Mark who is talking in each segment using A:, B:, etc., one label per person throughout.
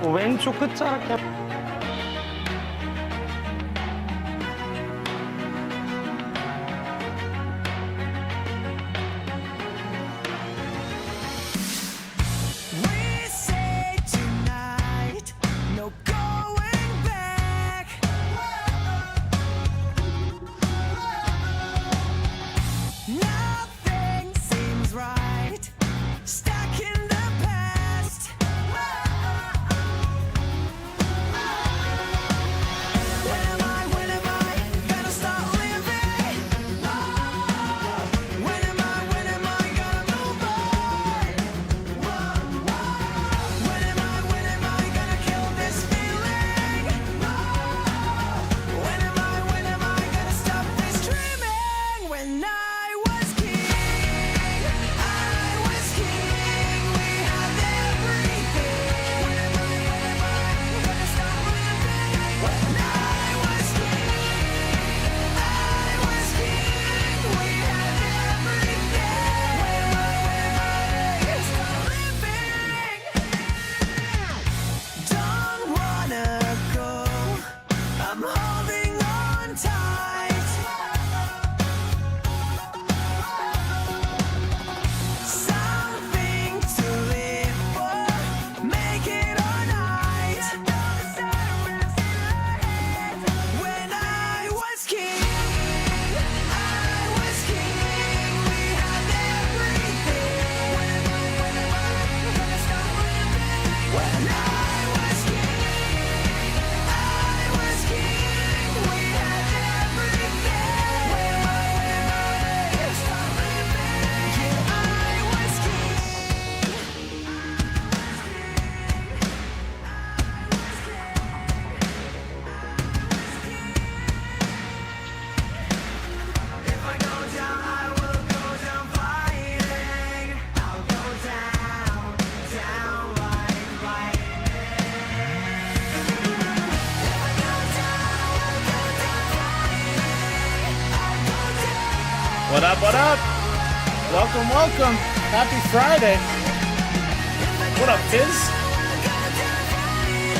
A: 왼쪽 끝자락
B: We say tonight, no going back. Nothing seems right. Stuck in the past. When am I gonna start living? When am I gonna move on? When am I gonna kill this feeling? When am I gonna stop this dreaming? When I was king, we had everything. When am I gonna stop living? When I was king, we had everything. When am I gonna stop living? Don't wanna go, I'm holding on tight. Something to live for, make it all night. When I was king, we had everything. When am I gonna stop living? When I was king, we had everything. When am I gonna stop living? Yeah, I was If I go down, I will go down fighting. I'll go down, down like lightning. If I go down, I'll go down fighting. I'll go down.
C: What up, what up? Welcome, welcome. Happy Friday. What up, Fizz?
B: I'll go down fighting.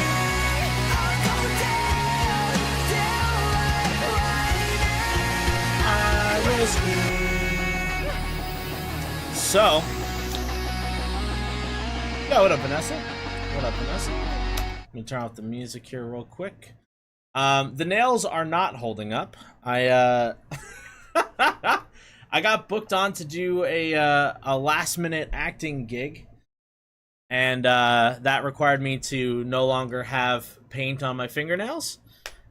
B: I'll go down, down like lightning.
C: So, yeah, what up, Vanessa? What up, Vanessa? Let me turn off the music here real quick. The nails are not holding up. I I got booked on to do a last minute acting gig, and that required me to no longer have paint on my fingernails.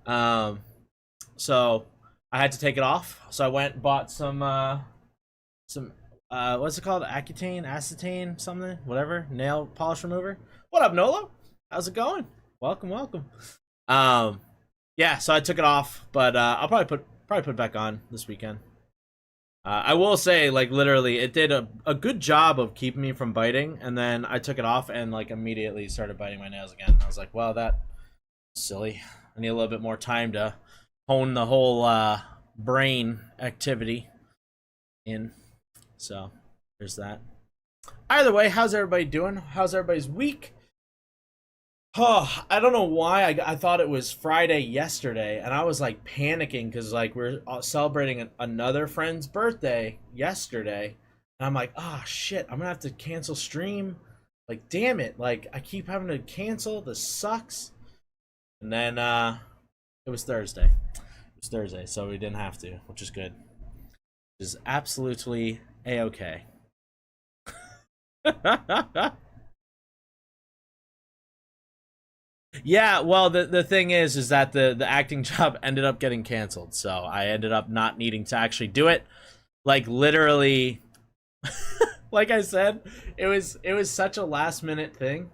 C: So I had to take it off. So I went and bought some what's it called? Accutane, acetane, something, whatever, nail polish remover. What up, Nolo? How's it going? Welcome, welcome. Yeah, so I took it off, but I'll probably put it back on this weekend. I will say, like, literally, it did a good job of keeping me from biting, and then I took it off and, like, immediately started biting my nails again. I was like, well, that's silly. I need a little bit more time to hone the whole brain activity in. So, there's that. Either way, how's everybody doing? How's everybody's week? Oh, I don't know why I thought it was Friday yesterday, and I was like panicking because like we're celebrating another friend's birthday yesterday, and I'm like, oh shit, I'm gonna have to cancel stream. Like, damn it! Like, I keep having to cancel. This sucks. And then it was Thursday. It was Thursday, so we didn't have to, which is good. Which is absolutely a-okay. Yeah, well, the thing is that the acting job ended up getting canceled, so I ended up not needing to actually do it. Like, literally, like I said, it was such a last minute thing.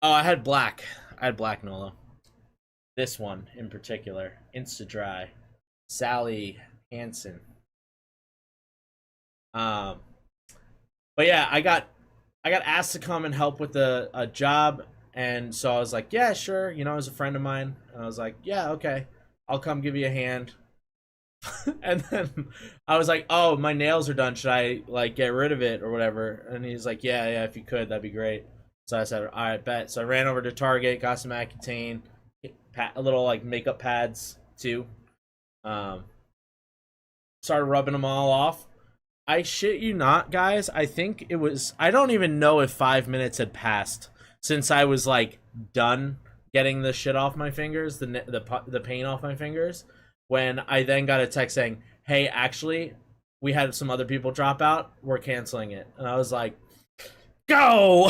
C: Oh, I had black Nolo. This one in particular, Insta Dry, Sally Hansen. But yeah, I got asked to come and help with a job. And so I was like, yeah, sure. You know, as a friend of mine. And I was like, yeah, okay. I'll come give you a hand. And then I was like, oh, my nails are done. Should I, like, get rid of it or whatever? And he's like, yeah, if you could, that'd be great. So I said, all right, bet. So I ran over to Target, got some Accutane, a little like makeup pads too. Um, Started rubbing them all off. I shit you not, guys. I think it was. I don't even know if 5 minutes had passed since I was like done getting the shit off my fingers, the paint off my fingers. When I then got a text saying, "Hey, actually, we had some other people drop out. We're canceling it." And I was like, "Go!"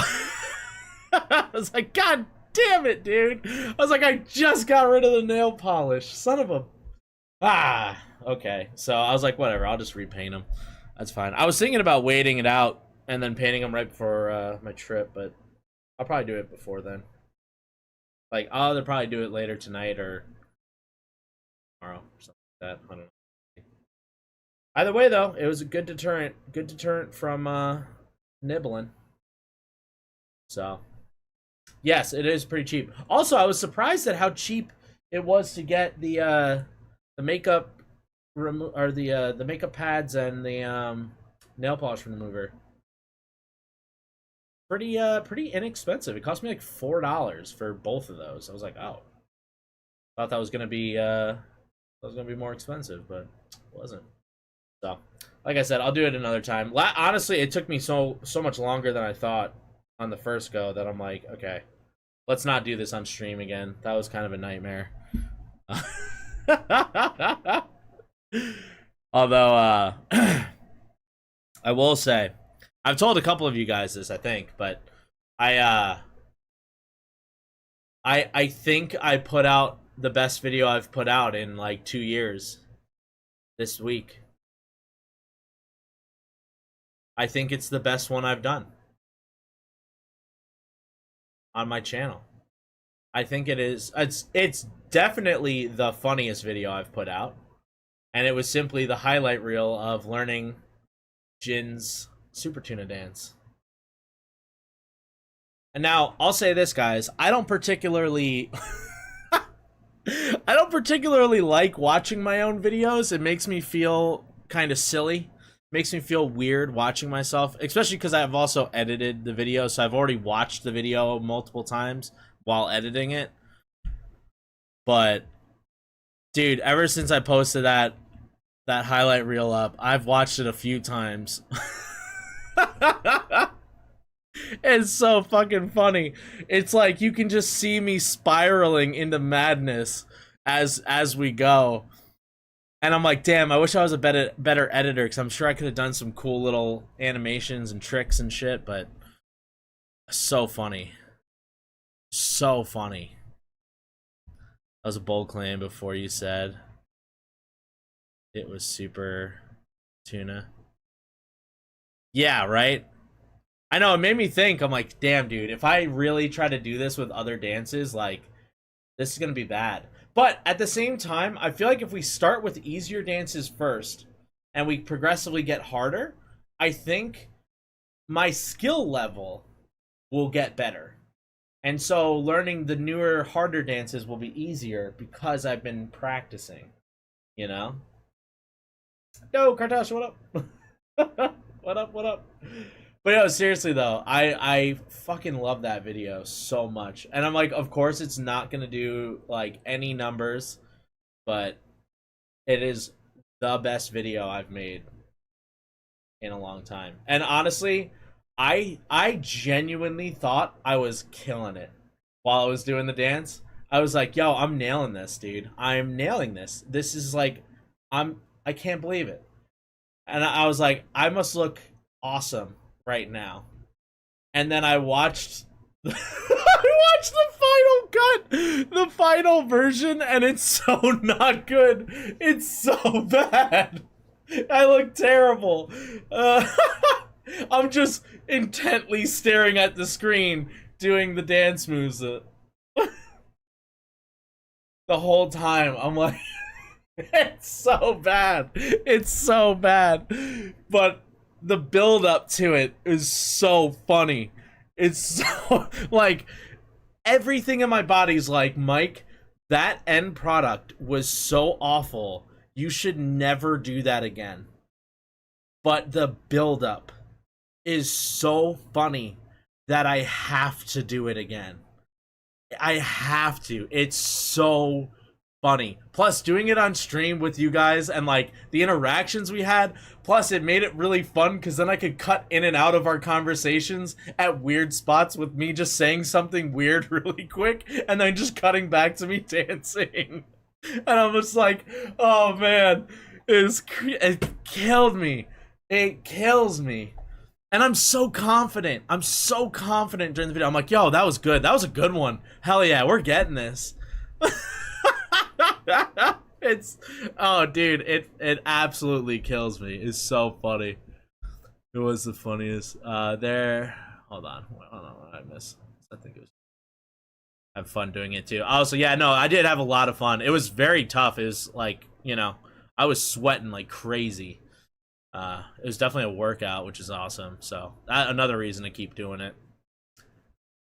C: I was like, "God damn it, dude!" I was like, "I just got rid of the nail polish, son of a." Okay. So I was like, whatever. I'll just repaint them. That's fine. I was thinking about waiting it out and then painting them right before my trip, but I'll probably do it before then. Like, I'll either probably do it later tonight or tomorrow or something like that. I don't know. Either way, though, it was a good deterrent. Good deterrent from nibbling. So, yes, it is pretty cheap. Also, I was surprised at how cheap it was to get the makeup the makeup pads and the nail polish remover. Pretty inexpensive. It cost me like $4 for both of those. I was like, oh, thought that was gonna be more expensive, but it wasn't. So, like I said, I'll do it another time. Honestly, it took me so much longer than I thought on the first go that I'm like, okay, let's not do this on stream again. That was kind of a nightmare. Although, I will say, I've told a couple of you guys this, I think, but I think I put out the best video I've put out in like 2 years this week. I think it's the best one I've done on my channel. I think it is. It's definitely the funniest video I've put out. And it was simply the highlight reel of learning Jin's Super Tuna dance. And now, I'll say this, guys. I don't particularly like watching my own videos. It makes me feel kind of silly. Makes me feel weird watching myself, especially because I've also edited the video, so I've already watched the video multiple times while editing it. But dude, ever since I posted that highlight reel up, I've watched it a few times. It's so fucking funny. It's like you can just see me spiraling into madness as we go. And I'm like, damn, I wish I was a better editor, because I'm sure I could have done some cool little animations and tricks and shit, but so funny. So funny. That was a bold claim before you said it was Super Tuna. Yeah, right? I know, it made me think. I'm like, damn, dude, if I really try to do this with other dances, like, this is gonna be bad. But at the same time, I feel like if we start with easier dances first and we progressively get harder, I think my skill level will get better. And so learning the newer, harder dances will be easier because I've been practicing, you know? Yo, Kartosh, what up? What up, what up? But no, seriously though, I fucking love that video so much. And I'm like, of course it's not gonna do like any numbers, but it is the best video I've made in a long time. And honestly, I genuinely thought I was killing it while I was doing the dance. I was like, yo, I'm nailing this, dude. I'm nailing this. This is like, I can't believe it. And I was like, I must look awesome right now. And then I watched I watched the final cut, the final version, and it's so not good. It's so bad. I look terrible. I'm just intently staring at the screen doing the dance moves the whole time. I'm like, it's so bad. It's so bad. But the build up to it is so funny. It's so, like, everything in my body's like, Mike, that end product was so awful. You should never do that again. But the build up is so funny that I have to do it again. I have to. It's so funny. Plus, doing it on stream with you guys and like the interactions we had. Plus, it made it really fun because then I could cut in and out of our conversations at weird spots with me just saying something weird really quick and then just cutting back to me dancing. And I'm just like, oh man, it killed me. It kills me. And I'm so confident. I'm so confident during the video. I'm like, yo, that was good. That was a good one. Hell yeah, we're getting this. It's, oh dude, it absolutely kills me. It's so funny. It was the funniest. There, hold on, what did I miss? I think it was have fun doing it too. Also, yeah, no, I did have a lot of fun. It was very tough. It was like, you know, I was sweating like crazy. It was definitely a workout, which is awesome. So another reason to keep doing it.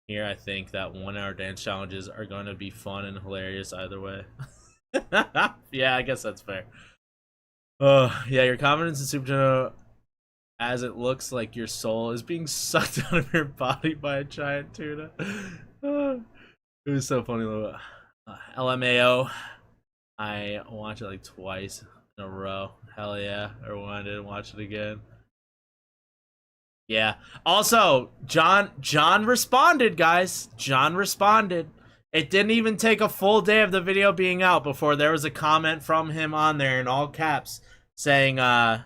C: Here, I think that 1 hour dance challenges are going to be fun and hilarious either way. Yeah, I guess that's fair. Yeah, your confidence in Super Nintendo, as it looks like your soul is being sucked out of your body by a giant tuna. It was so funny. LMAO. I watched it like twice in a row. Hell yeah. I wanted to watch it again. Yeah. Also, John responded, guys. John responded. It didn't even take a full day of the video being out before there was a comment from him on there in all caps saying, what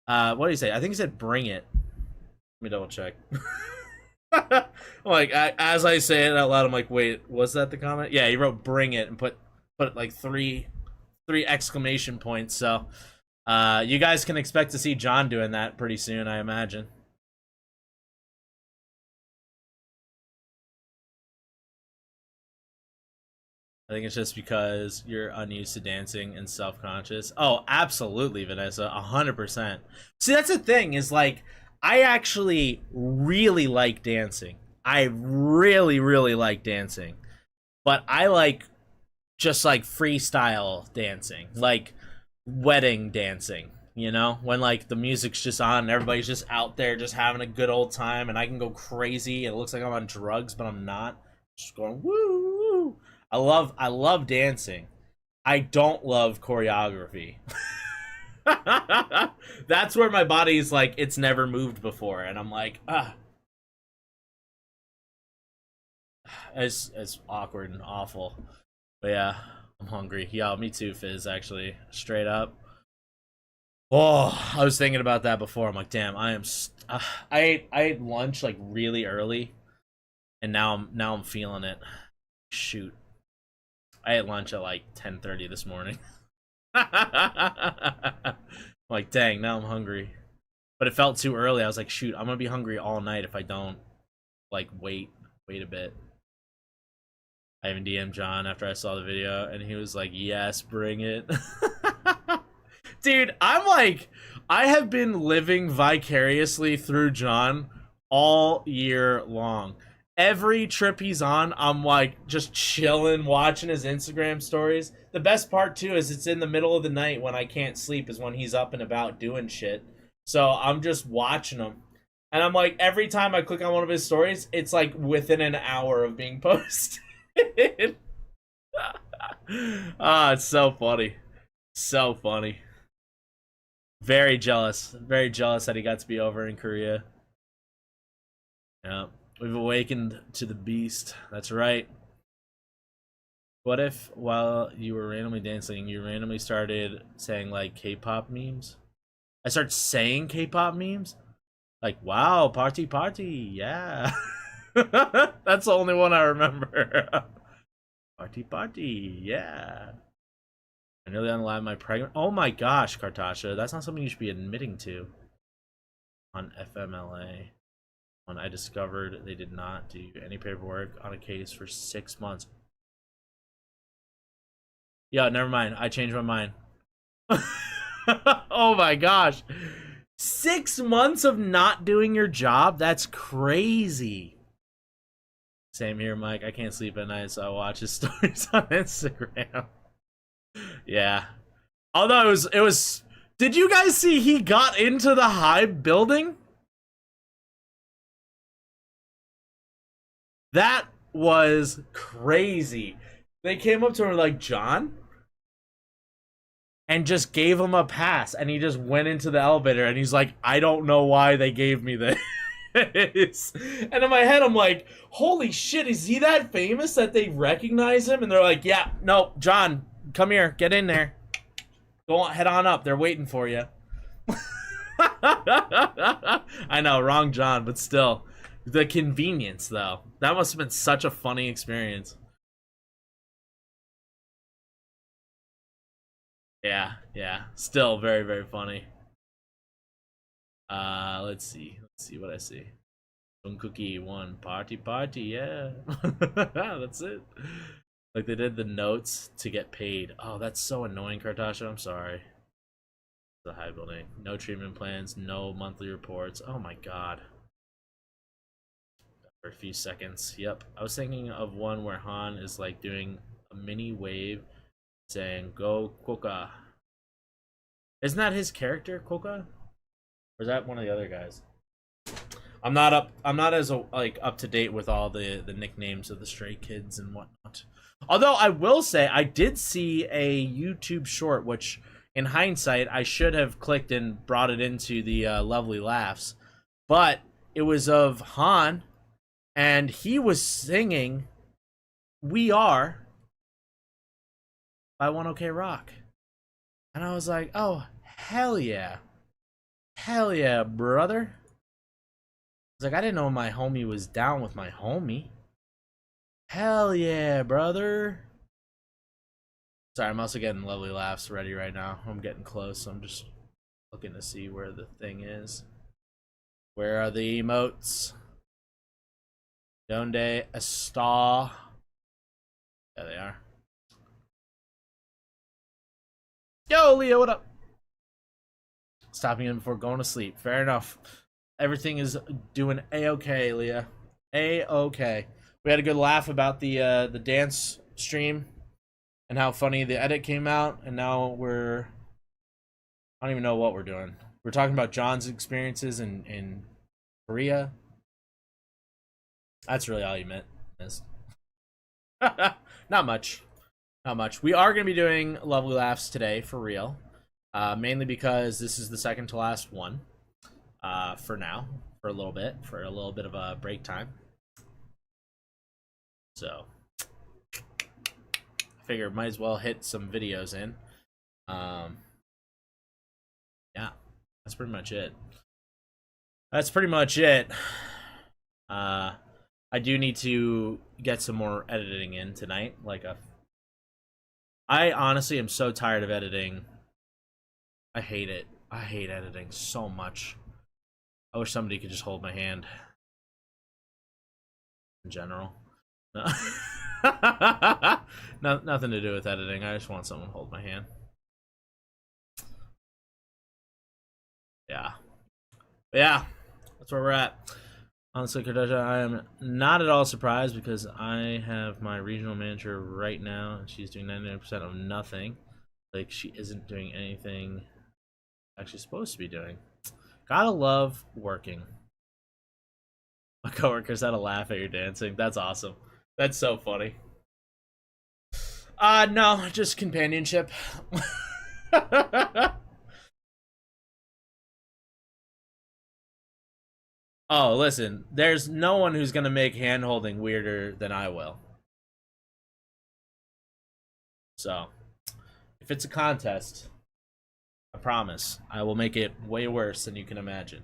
C: did he say? I think he said, bring it. Let me double check. Like, as I say it out loud, I'm like, wait, was that the comment? Yeah, he wrote bring it and put like three exclamation points. So you guys can expect to see John doing that pretty soon, I imagine. I think it's just because you're unused to dancing and self-conscious. Oh, absolutely, Vanessa, 100%. See, that's the thing, is like, I actually really like dancing. I really, really like dancing. But I like just like freestyle dancing, like wedding dancing, you know, when like the music's just on and everybody's just out there just having a good old time and I can go crazy and it looks like I'm on drugs, but I'm not. Just going woo. I love dancing. I don't love choreography. That's where my body's like, it's never moved before, and I'm like, it's awkward and awful. But yeah, I'm hungry. Yeah, me too, Fizz, actually. Straight up. Oh, I was thinking about that before. I'm like, damn, I ate lunch like really early, and now I'm feeling it. Shoot. I ate lunch at like 10:30 this morning. Like, dang, now I'm hungry. But it felt too early. I was like, shoot, I'm gonna be hungry all night if I don't like wait a bit. I even DM'd John after I saw the video and he was like, yes, bring it. Dude, I'm like, I have been living vicariously through John all year long. Every trip he's on, I'm like just chilling, watching his Instagram stories. The best part too is it's in the middle of the night when I can't sleep is when he's up and about doing shit. So I'm just watching him. And I'm like, every time I click on one of his stories, it's like within an hour of being posted. It's so funny. So funny. Very jealous. Very jealous that he got to be over in Korea. Yeah. We've awakened to the beast. That's right. What if, while you were randomly dancing, you randomly started saying, like, K-pop memes? I started saying K-pop memes? Like, wow, party, yeah. That's the only one I remember. Party, yeah. I nearly unalive my pregnant. Oh my gosh, Kartasha, that's not something you should be admitting to. On FMLA. When I discovered they did not do any paperwork on a case for 6 months. Yeah, never mind. I changed my mind. Oh my gosh. 6 months of not doing your job? That's crazy. Same here, Mike. I can't sleep at night, so I watch his stories on Instagram. Yeah. Although it was did you guys see he got into the Hive building? That was crazy. They came up to him like, John? And just gave him a pass. And he just went into the elevator and he's like, I don't know why they gave me this. And in my head, I'm like, holy shit, is he that famous that they recognize him? And they're like, yeah, no, John, come here, get in there. Go on, head on up. They're waiting for you. I know, wrong John, but still. The convenience, though. That must have been such a funny experience. Yeah, yeah. Still very, very funny. Let's see. Let's see what I see. One cookie, one party, yeah. That's it. Like they did the notes to get paid. Oh, that's so annoying, Kartasha. I'm sorry. The high building. No treatment plans, no monthly reports. Oh my god. For a few seconds. Yep. I was thinking of one where Han is like doing a mini wave saying, go Quokka. Isn't that his character, Quokka? Or is that one of the other guys? I'm not as like up to date with all the nicknames of the Stray Kids and whatnot. Although I will say I did see a YouTube short, which in hindsight I should have clicked and brought it into the Lovely Laughs, but it was of Han, and he was singing "We Are" by 1OK Rock, and I was like, oh hell yeah, brother. I was like, I didn't know my homie was down with my homie. Hell yeah, brother. Sorry, I'm also getting Lovely Laughs ready right now. I'm getting close, so I'm just looking to see where the thing is. Where are the emotes? Donde está? There they are. Yo, Leo, what up? Stopping in before going to sleep. Fair enough. Everything is doing a-okay, Leah. A-okay. We had a good laugh about the dance stream and how funny the edit came out, and now I don't even know what we're doing. We're talking about John's experiences in Korea. That's really all you meant. Not much. Not much. We are going to be doing Lovely Laughs today, for real. Mainly because this is the second to last one. For now, for a little bit of a break time. So, I figure might as well hit some videos in. Yeah, that's pretty much it. I do need to get some more editing in tonight. I honestly am so tired of editing. I hate it. I hate editing so much. I wish somebody could just hold my hand. In general. No. Nothing to do with editing. I just want someone to hold my hand. Yeah. But yeah. That's where we're at. Honestly, Kardashian, I am not at all surprised because I have my regional manager right now and she's doing 99% of nothing. Like she isn't doing anything actually supposed to be doing. Gotta love working. My coworkers had a laugh at your dancing. That's awesome. That's so funny. No, just companionship. Oh, listen, there's no one who's gonna make hand-holding weirder than I will. So, if it's a contest, I promise, I will make it way worse than you can imagine.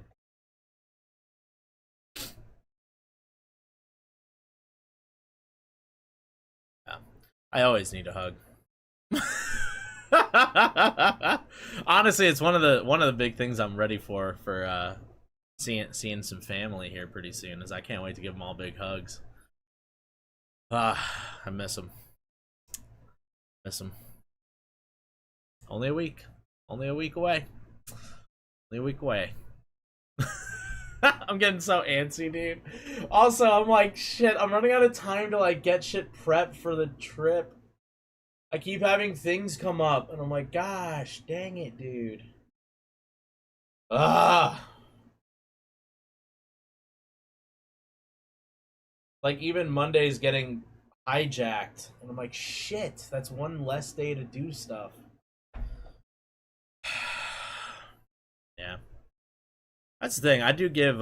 C: Yeah. I always need a hug. Honestly, it's one of the big things I'm ready for seeing some family here pretty soon. Is I can't wait to give them all big hugs. I miss them. Miss them. Only a week. Only a week away. Only a week away. I'm getting so antsy, dude. Also, I'm like, shit, I'm running out of time to like get shit prepped for the trip. I keep having things come up, and I'm like, gosh, dang it, dude. Ah. Like even Monday's getting hijacked, and I'm like, shit, that's one less day to do stuff. Yeah, that's the thing. I do give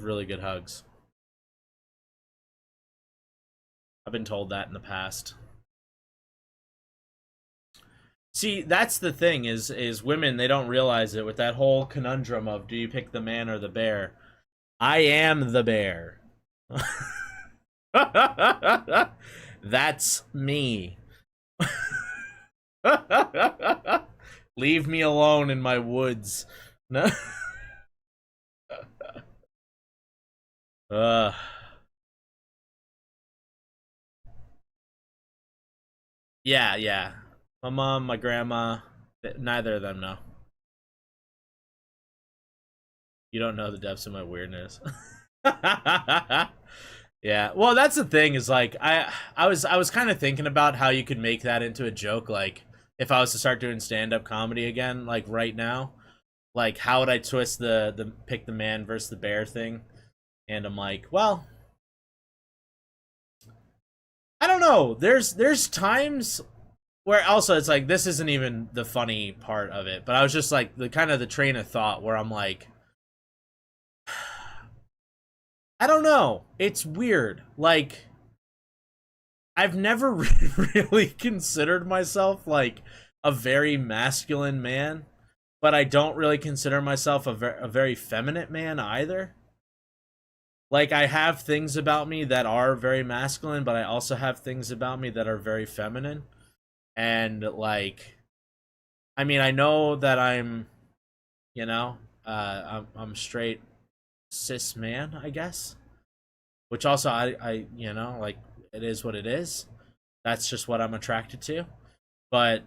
C: really good hugs. I've been told that in the past. See, that's the thing is women, they don't realize it with that whole conundrum of do you pick the man or the bear? I am the bear. That's me. Leave me alone in my woods. No. uh, yeah, yeah. My mom, my grandma, neither of them know. You don't know the depths of my weirdness. Yeah. Well, that's the thing is like I was kind of thinking about how you could make that into a joke like if I was to start doing stand-up comedy again like right now, like how would I twist the pick the man versus the bear thing? And I'm like, well, I don't know. There's times where also it's like this isn't even the funny part of it, but I was just like the kind of the train of thought where I'm like I don't know. It's weird. Like I've never really considered myself like a very masculine man, but I don't really consider myself a very feminine man either. Like I have things about me that are very masculine, but I also have things about me that are very feminine. And like I mean, I know that I'm, you know, I'm straight cis man, I guess. Which also I you know, like it is what it is. That's just what I'm attracted to. But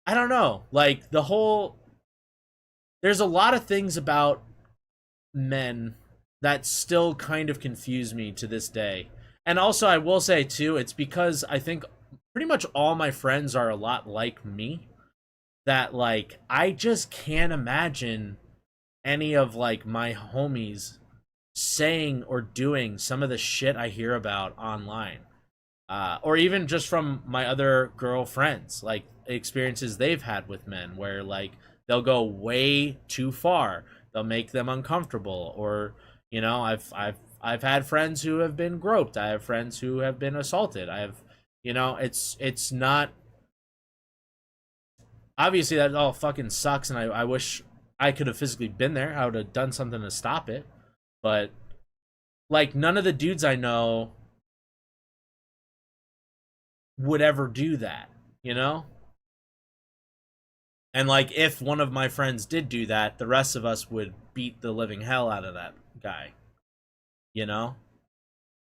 C: I don't know. Like the whole there's a lot of things about men that still kind of confuse me to this day. And also I will say too, it's because I think pretty much all my friends are a lot like me that like I just can't imagine any of like my homies saying or doing some of the shit I hear about online. Or even just from my other girlfriends, like experiences they've had with men where like they'll go way too far. They'll make them uncomfortable, or you know, I've had friends who have been groped. I have friends who have been assaulted. I have, you know, it's not obviously that all fucking sucks, and I wish I could have physically been there. I would have done something to stop it, but like none of the dudes I know would ever do that, you know? And like if one of my friends did do that, the rest of us would beat the living hell out of that guy, you know?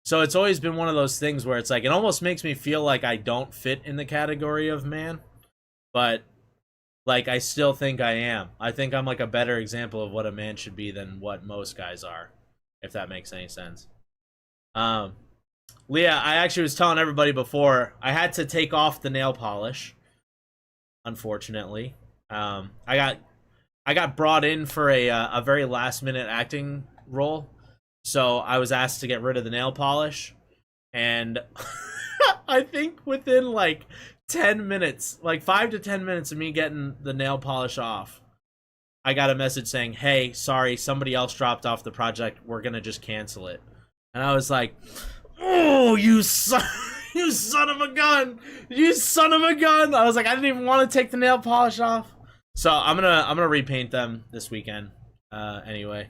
C: So it's always been one of those things where it's like it almost makes me feel like I don't fit in the category of man, but like I still think I am. I think I'm like a better example of what a man should be than what most guys are, if that makes any sense. Um Leah, I actually was telling everybody before, I had to take off the nail polish, unfortunately. I got brought in for a very last minute acting role, so I was asked to get rid of the nail polish, and I think within like 10 minutes, like 5 to 10 minutes of me getting the nail polish off, I got a message saying, "Hey, sorry, somebody else dropped off the project. We're gonna just cancel it." And I was like, "Oh, you son, you son of a gun! You son of a gun!" I was like, I didn't even want to take the nail polish off. So I'm gonna repaint them this weekend. Anyway,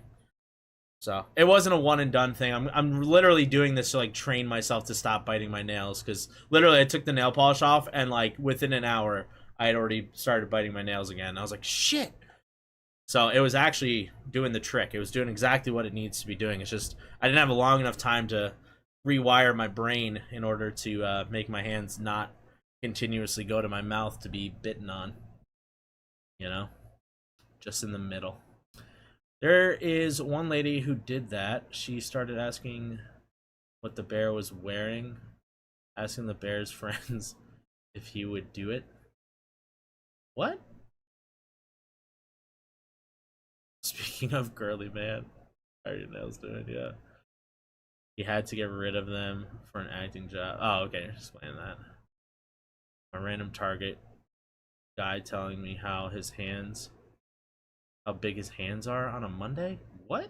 C: so it wasn't a one and done thing. I'm literally doing this to like train myself to stop biting my nails because literally I took the nail polish off and like within an hour I had already started biting my nails again. I was like, shit. So it was actually doing the trick. It was doing exactly what it needs to be doing. It's just I didn't have a long enough time to rewire my brain in order to make my hands not continuously go to my mouth to be bitten on. You know, just in the middle. There is one lady who did that. She started asking what the bear was wearing, asking the bear's friends if he would do it. What? Speaking of girly man, how are your nails doing? Yeah. He had to get rid of them for an acting job. Oh, okay, explain that. A random Target guy telling me how big his hands are on a Monday? What?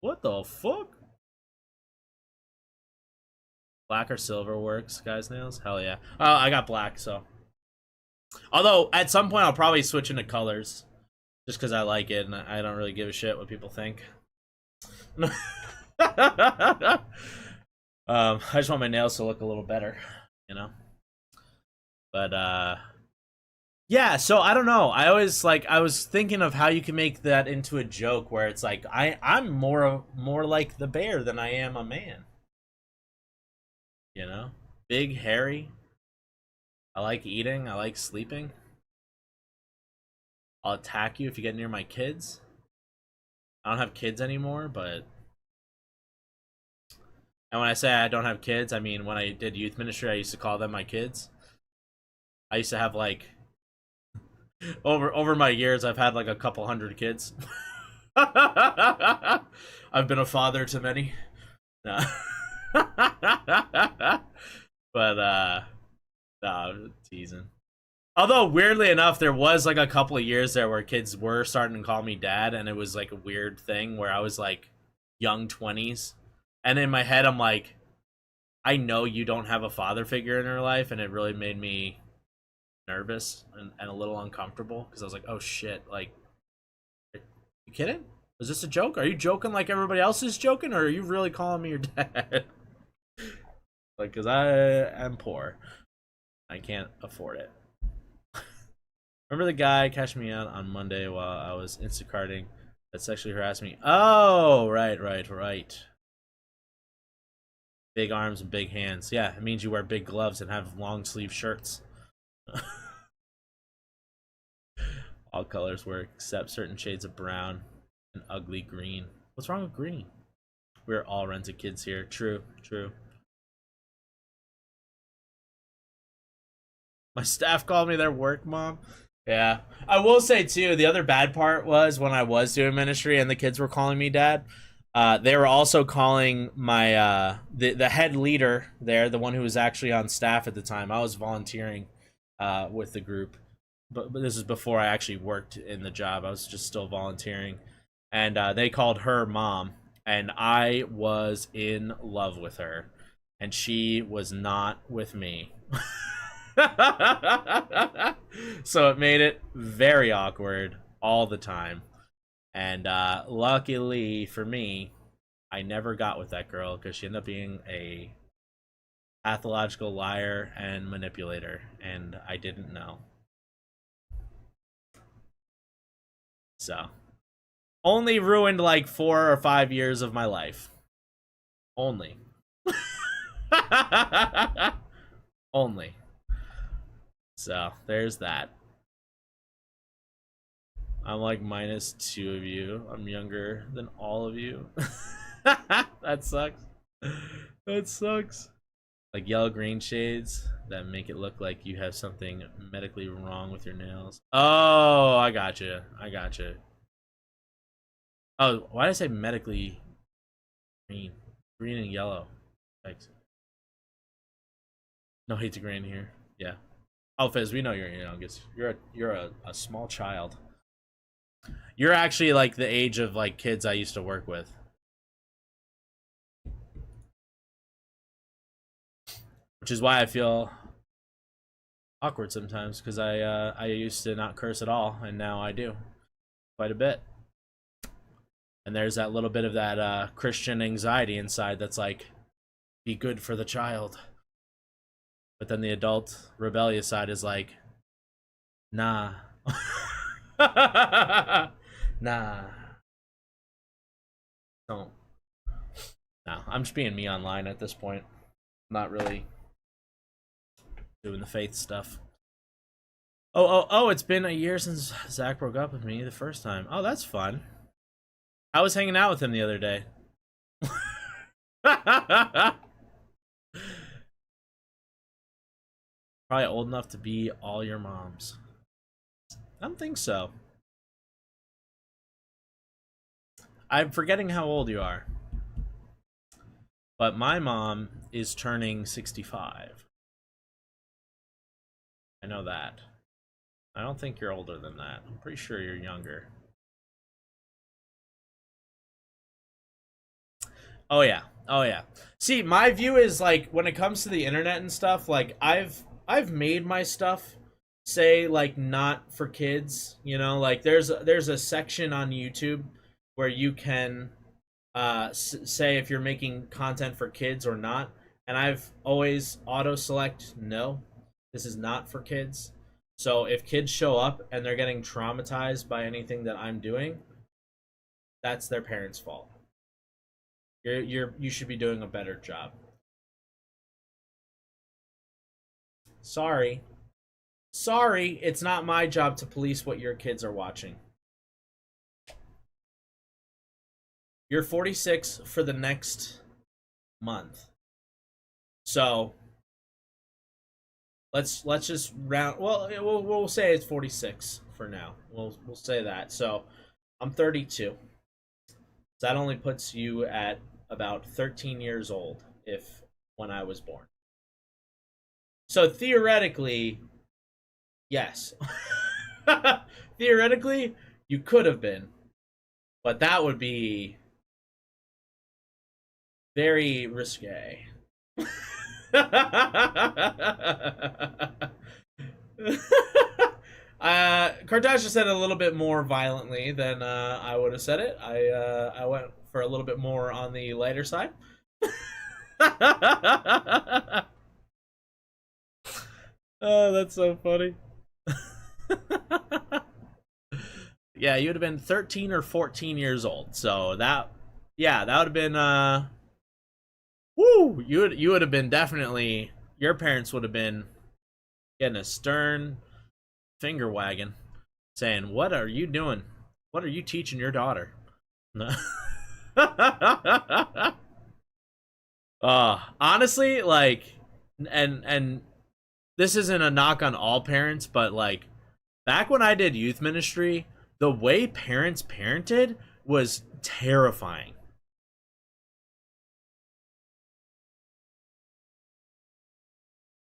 C: What the fuck? Black or silver works, guys' nails? Hell yeah. Oh, I got black, so. Although, at some point, I'll probably switch into colors. Just because I like it, and I don't really give a shit what people think. I just want my nails to look a little better, you know? But, yeah, so I don't know. I was thinking of how you can make that into a joke where it's like, I'm more like the bear than I am a man. You know? Big, hairy. I like eating. I like sleeping. I'll attack you if you get near my kids. I don't have kids anymore, but... And when I say I don't have kids, I mean when I did youth ministry, I used to call them my kids. I used to have, like... Over my years, I've had, like, a couple hundred kids. I've been a father to many. No. But, no, I'm teasing. Although, weirdly enough, there was, like, a couple of years there where kids were starting to call me dad, and it was, like, a weird thing where I was, like, young 20s. And in my head, I'm like, I know you don't have a father figure in your life, and it really made me nervous and a little uncomfortable, because I was like, oh, shit, like, are you kidding? Is this a joke? Are you joking like everybody else is joking, or are you really calling me your dad? Like, because I am poor. I can't afford it. Remember the guy catching me out on Monday while I was Instacarting that sexually harassed me? Oh, right. Big arms and big hands. Yeah, it means you wear big gloves and have long sleeve shirts. All colors work except certain shades of brown and ugly green. What's wrong with green? We're all rented kids here. True. My staff called me their work mom. Yeah. I will say, too, the other bad part was when I was doing ministry and the kids were calling me dad, they were also calling my, the head leader there, the one who was actually on staff at the time. I was volunteering with the group. But this is before I actually worked in the job. I was just still volunteering. And they called her mom. And I was in love with her. And she was not with me. So it made it very awkward all the time. And luckily for me, I never got with that girl because she ended up being a pathological liar and manipulator. And I didn't know. So, only ruined like 4 or 5 years of my life. Only. Only. So, there's that. I'm like -2 of you. I'm younger than all of you. That sucks. That sucks. Like yellow-green shades that make it look like you have something medically wrong with your nails. Oh, I gotcha. Oh, why did I say medically green? Green and yellow. Thanks. No hate to green here. Yeah. Oh, Fizz, we know you're youngest. You're a small child. You're actually like the age of like kids I used to work with. Which is why I feel awkward sometimes, because I used to not curse at all, and now I do quite a bit. And there's that little bit of that Christian anxiety inside that's like, be good for the child. But then the adult rebellious side is like, nah. Nah. Don't. No, I'm just being me online at this point. Not really doing the faith stuff. Oh, it's been a year since Zach broke up with me the first time. Oh, that's fun. I was hanging out with him the other day. Probably old enough to be all your moms. I don't think so. I'm forgetting how old you are. but my mom is turning 65. I know that. I don't think you're older than that. I'm pretty sure you're younger. Oh yeah. Oh yeah. See, my view is like when it comes to the internet and stuff, like I've made my stuff say like not for kids, you know, like there's a section on YouTube where you can say if you're making content for kids or not, and I've always auto select no. This is not for kids. So if kids show up and they're getting traumatized by anything that I'm doing, that's their parents' fault. You should be doing a better job. Sorry. Sorry, it's not my job to police what your kids are watching. You're 46 for the next month. So let's just round. Well, we'll say it's 46 for now. We'll say that. So I'm 32. So that only puts you at about 13 years old if when I was born. So theoretically, yes. Theoretically, you could have been, but that would be very risque. Kardashian said it a little bit more violently than I would have said it. I went for a little bit more on the lighter side. Oh, that's so funny. Yeah, you would have been 13 or 14 years old. So that would have been woo, you would have been definitely, your parents would have been getting a stern finger wagging saying, "What are you doing? What are you teaching your daughter?" Honestly, like, and this isn't a knock on all parents, but like back when I did youth ministry, the way parents parented was terrifying.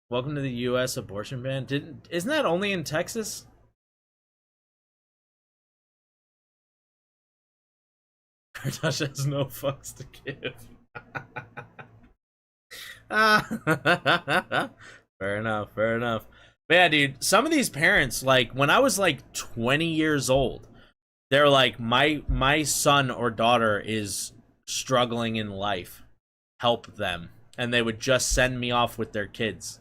C: Welcome to the U.S. abortion ban. Isn't that only in Texas? Kardashian has no fucks to give. Fair enough, fair enough. But yeah, dude, some of these parents, like when I was like 20 years old, they're like, my son or daughter is struggling in life. Help them. And they would just send me off with their kids.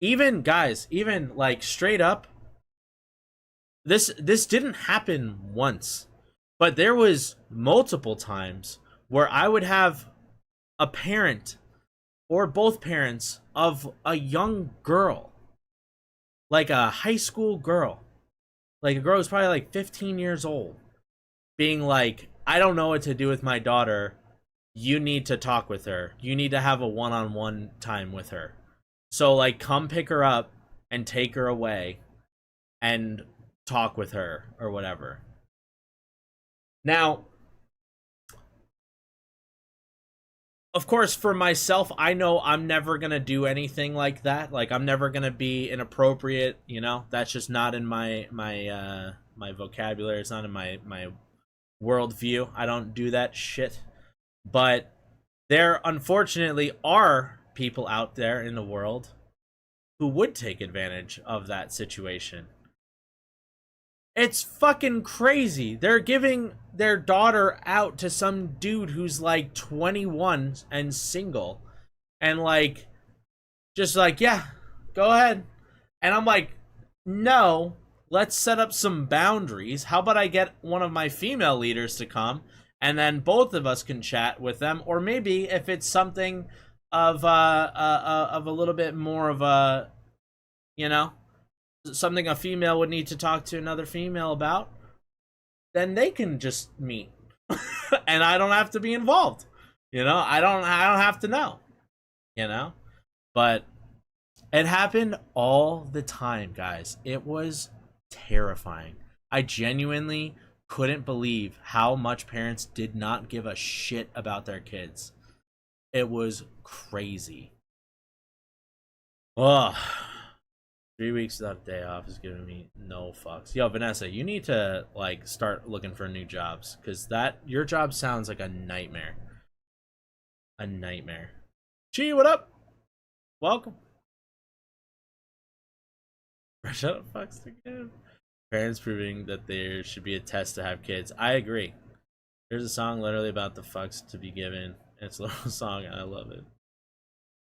C: Even guys, even like straight up, this didn't happen once, but there was multiple times where I would have a parent or both parents of a young girl, like a high school girl, like a girl who's probably like 15 years old, being like, "I don't know what to do with my daughter. You need to talk with her. You need to have a one-on-one time with her. So like come pick her up and take her away and talk with her or whatever." Now, of course, for myself, I know I'm never going to do anything like that. Like I'm never going to be inappropriate, you know? That's just not in my vocabulary. It's not in my worldview. I don't do that shit. But there unfortunately are people out there in the world who would take advantage of that situation. It's fucking crazy. They're giving their daughter out to some dude who's like 21 and single, and like just like, "Yeah, go ahead." And I'm like, "No, let's set up some boundaries. How about I get one of my female leaders to come and then both of us can chat with them, or maybe if it's something of a little bit more of a, you know, something a female would need to talk to another female about, then they can just meet." And I don't have to be involved. You know, I don't have to know. You know? But it happened all the time, guys. It was terrifying. I genuinely couldn't believe how much parents did not give a shit about their kids. It was crazy. Ugh. 3 weeks without a day off is giving me no fucks. Yo, Vanessa, you need to like start looking for new jobs, because that your job sounds like a nightmare. A nightmare. Gee, what up? Welcome. Shut up, fucks again. Parents proving that there should be a test to have kids. I agree. There's a song literally about the fucks to be given. It's a little song and I love it.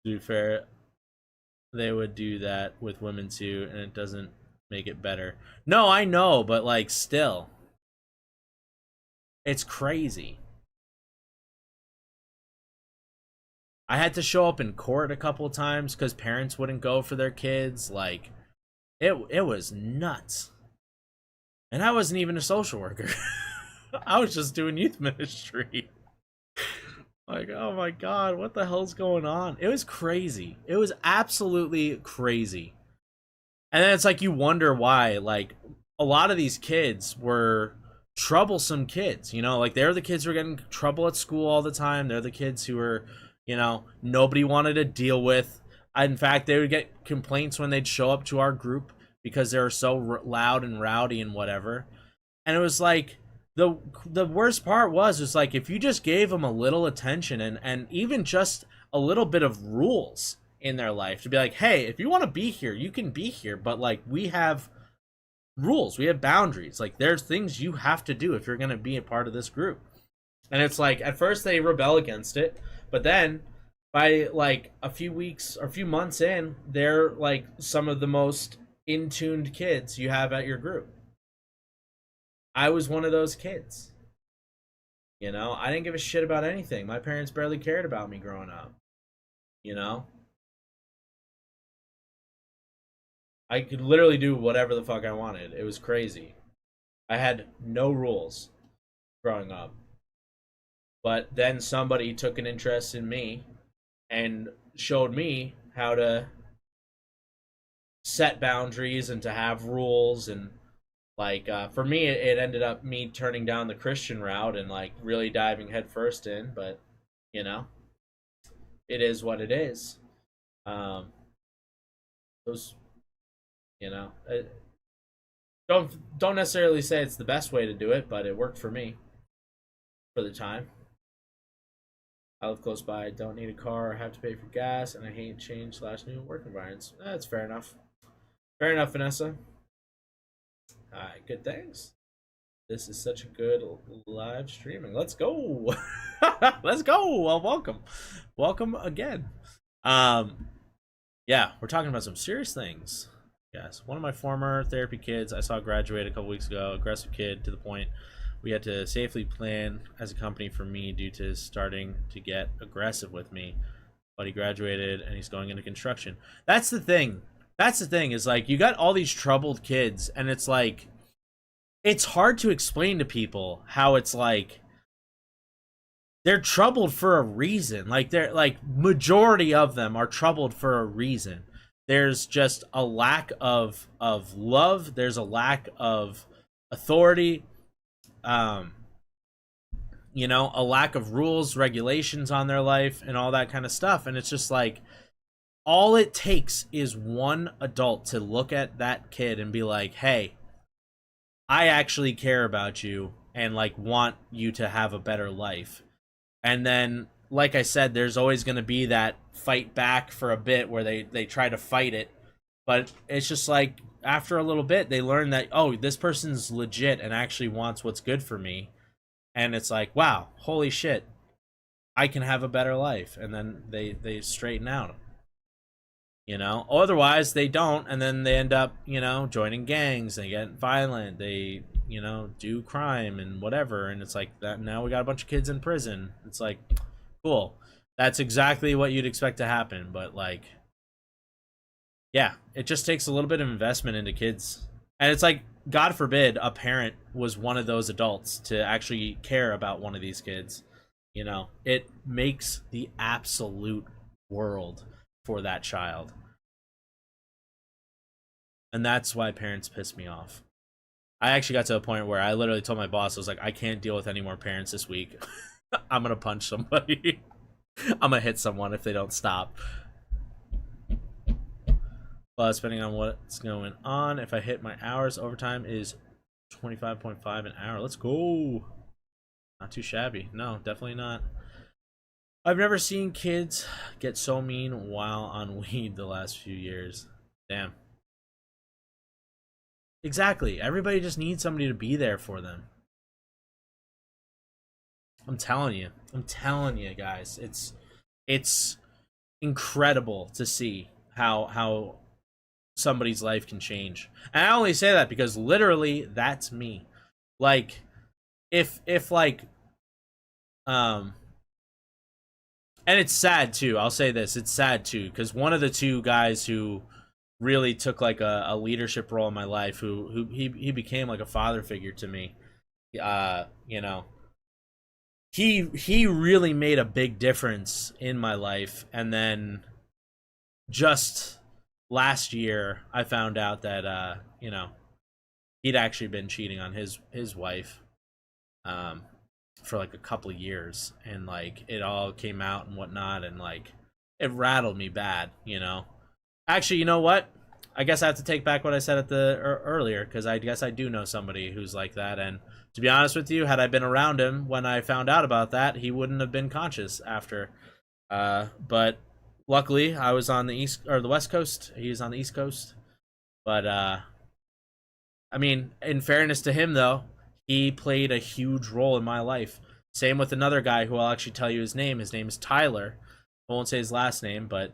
C: To be fair, they would do that with women too, and it doesn't make it better. No, I know, but like still. It's crazy. I had to show up in court a couple of times because parents wouldn't go for their kids. Like, it was nuts. And I wasn't even a social worker. I was just doing youth ministry. Like, oh my god, what the hell's going on? It was crazy. It was absolutely crazy. And then it's like you wonder why, like, a lot of these kids were troublesome kids, you know? Like, they're the kids who were getting trouble at school all the time. They're the kids who were, you know, nobody wanted to deal with. In fact, they would get complaints when they'd show up to our group because they were so loud and rowdy and whatever. And it was like, the worst part was like, if you just gave them a little attention and even just a little bit of rules in their life to be like, hey, if you want to be here, you can be here, but like, we have rules, we have boundaries, like there's things you have to do if you're going to be a part of this group. And it's like, at first they rebel against it, but then by like a few weeks or a few months in, they're like some of the most in-tuned kids you have at your group. I was one of those kids. You know, I didn't give a shit about anything. My parents barely cared about me growing up. You know? I could literally do whatever the fuck I wanted. It was crazy. I had no rules growing up. But then somebody took an interest in me and showed me how to set boundaries and to have rules. And like, for me, it ended up me turning down the Christian route and like really diving headfirst in. But you know, it is what it is. Those, you know, don't necessarily say it's the best way to do it, but it worked for me for the time. I live close by, don't need a car or have to pay for gas, and I hate change/new work environments. That's fair enough. Fair enough, Vanessa. Alright, good things. This is such a good live streaming. Let's go. Let's go. Well, welcome. Welcome again. Yeah, we're talking about some serious things. Yes, one of my former therapy kids I saw graduate a couple weeks ago. Aggressive kid to the point we had to safely plan as a company for me due to starting to get aggressive with me. But he graduated and he's going into construction. That's the thing. That's the thing, is like, you got all these troubled kids, and it's like, it's hard to explain to people how it's like they're troubled for a reason. Like, they're like, majority of them are troubled for a reason. There's just a lack of love. There's a lack of authority. You know, a lack of rules, regulations on their life, and all that kind of stuff. And it's just like, all it takes is one adult to look at that kid and be like, hey, I actually care about you and like want you to have a better life. And then, like I said, there's always going to be that fight back for a bit where they try to fight it. But it's just like, after a little bit, they learn that, oh, this person's legit and actually wants what's good for me. And it's like, wow, holy shit, I can have a better life. And then they straighten out. You know, otherwise they don't, and then they end up, you know, joining gangs, they get violent, they, you know, do crime and whatever, and it's like that. Now we got a bunch of kids in prison. It's like, cool, that's exactly what you'd expect to happen. But like, yeah, it just takes a little bit of investment into kids. And it's like, God forbid a parent was one of those adults to actually care about one of these kids. You know, it makes the absolute world for that child. And that's why parents piss me off. I actually got to a point where I literally told my boss, I was like, I can't deal with any more parents this week. I'm gonna punch somebody. I'm gonna hit someone if they don't stop. Well, depending on what's going on, if I hit my hours, overtime is 25.5 an hour. Let's go. Not too shabby. No, definitely not. I've never seen kids get so mean while on weed the last few years. Damn. Exactly. Everybody just needs somebody to be there for them. I'm telling you. I'm telling you, guys. It's incredible to see how somebody's life can change. And I only say that because literally that's me. Like if like and it's sad too. I'll say this, it's sad too, because one of the two guys who really took like a leadership role in my life, who he became like a father figure to me. You know, he really made a big difference in my life. And then just last year I found out that you know, he'd actually been cheating on his wife for like a couple of years, and like it all came out and whatnot, and like it rattled me bad, you know. Actually, you know what? I guess I have to take back what I said at the earlier, because I guess I do know somebody who's like that. And to be honest with you, had I been around him when I found out about that, he wouldn't have been conscious after. But luckily, I was on the east or the west coast. He's on the east coast. But I mean, in fairness to him, though, he played a huge role in my life. Same with another guy who I'll actually tell you his name. His name is Tyler. I won't say his last name, but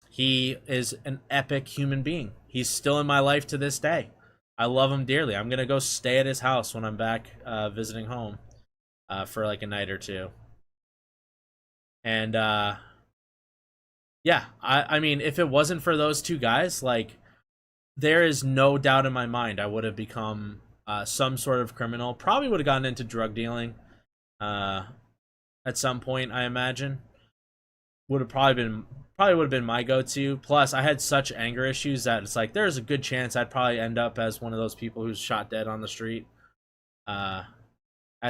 C: he is an epic human being. He's still in my life to this day. I love him dearly. I'm gonna go stay at his house when I'm back visiting home for like a night or two. And yeah, I mean, if it wasn't for those two guys, like, there is no doubt in my mind I would have become some sort of criminal. Probably would have gotten into drug dealing at some point, I imagine. Would have probably would have been my go-to. Plus, I had such anger issues that it's like there's a good chance I'd probably end up as one of those people who's shot dead on the street at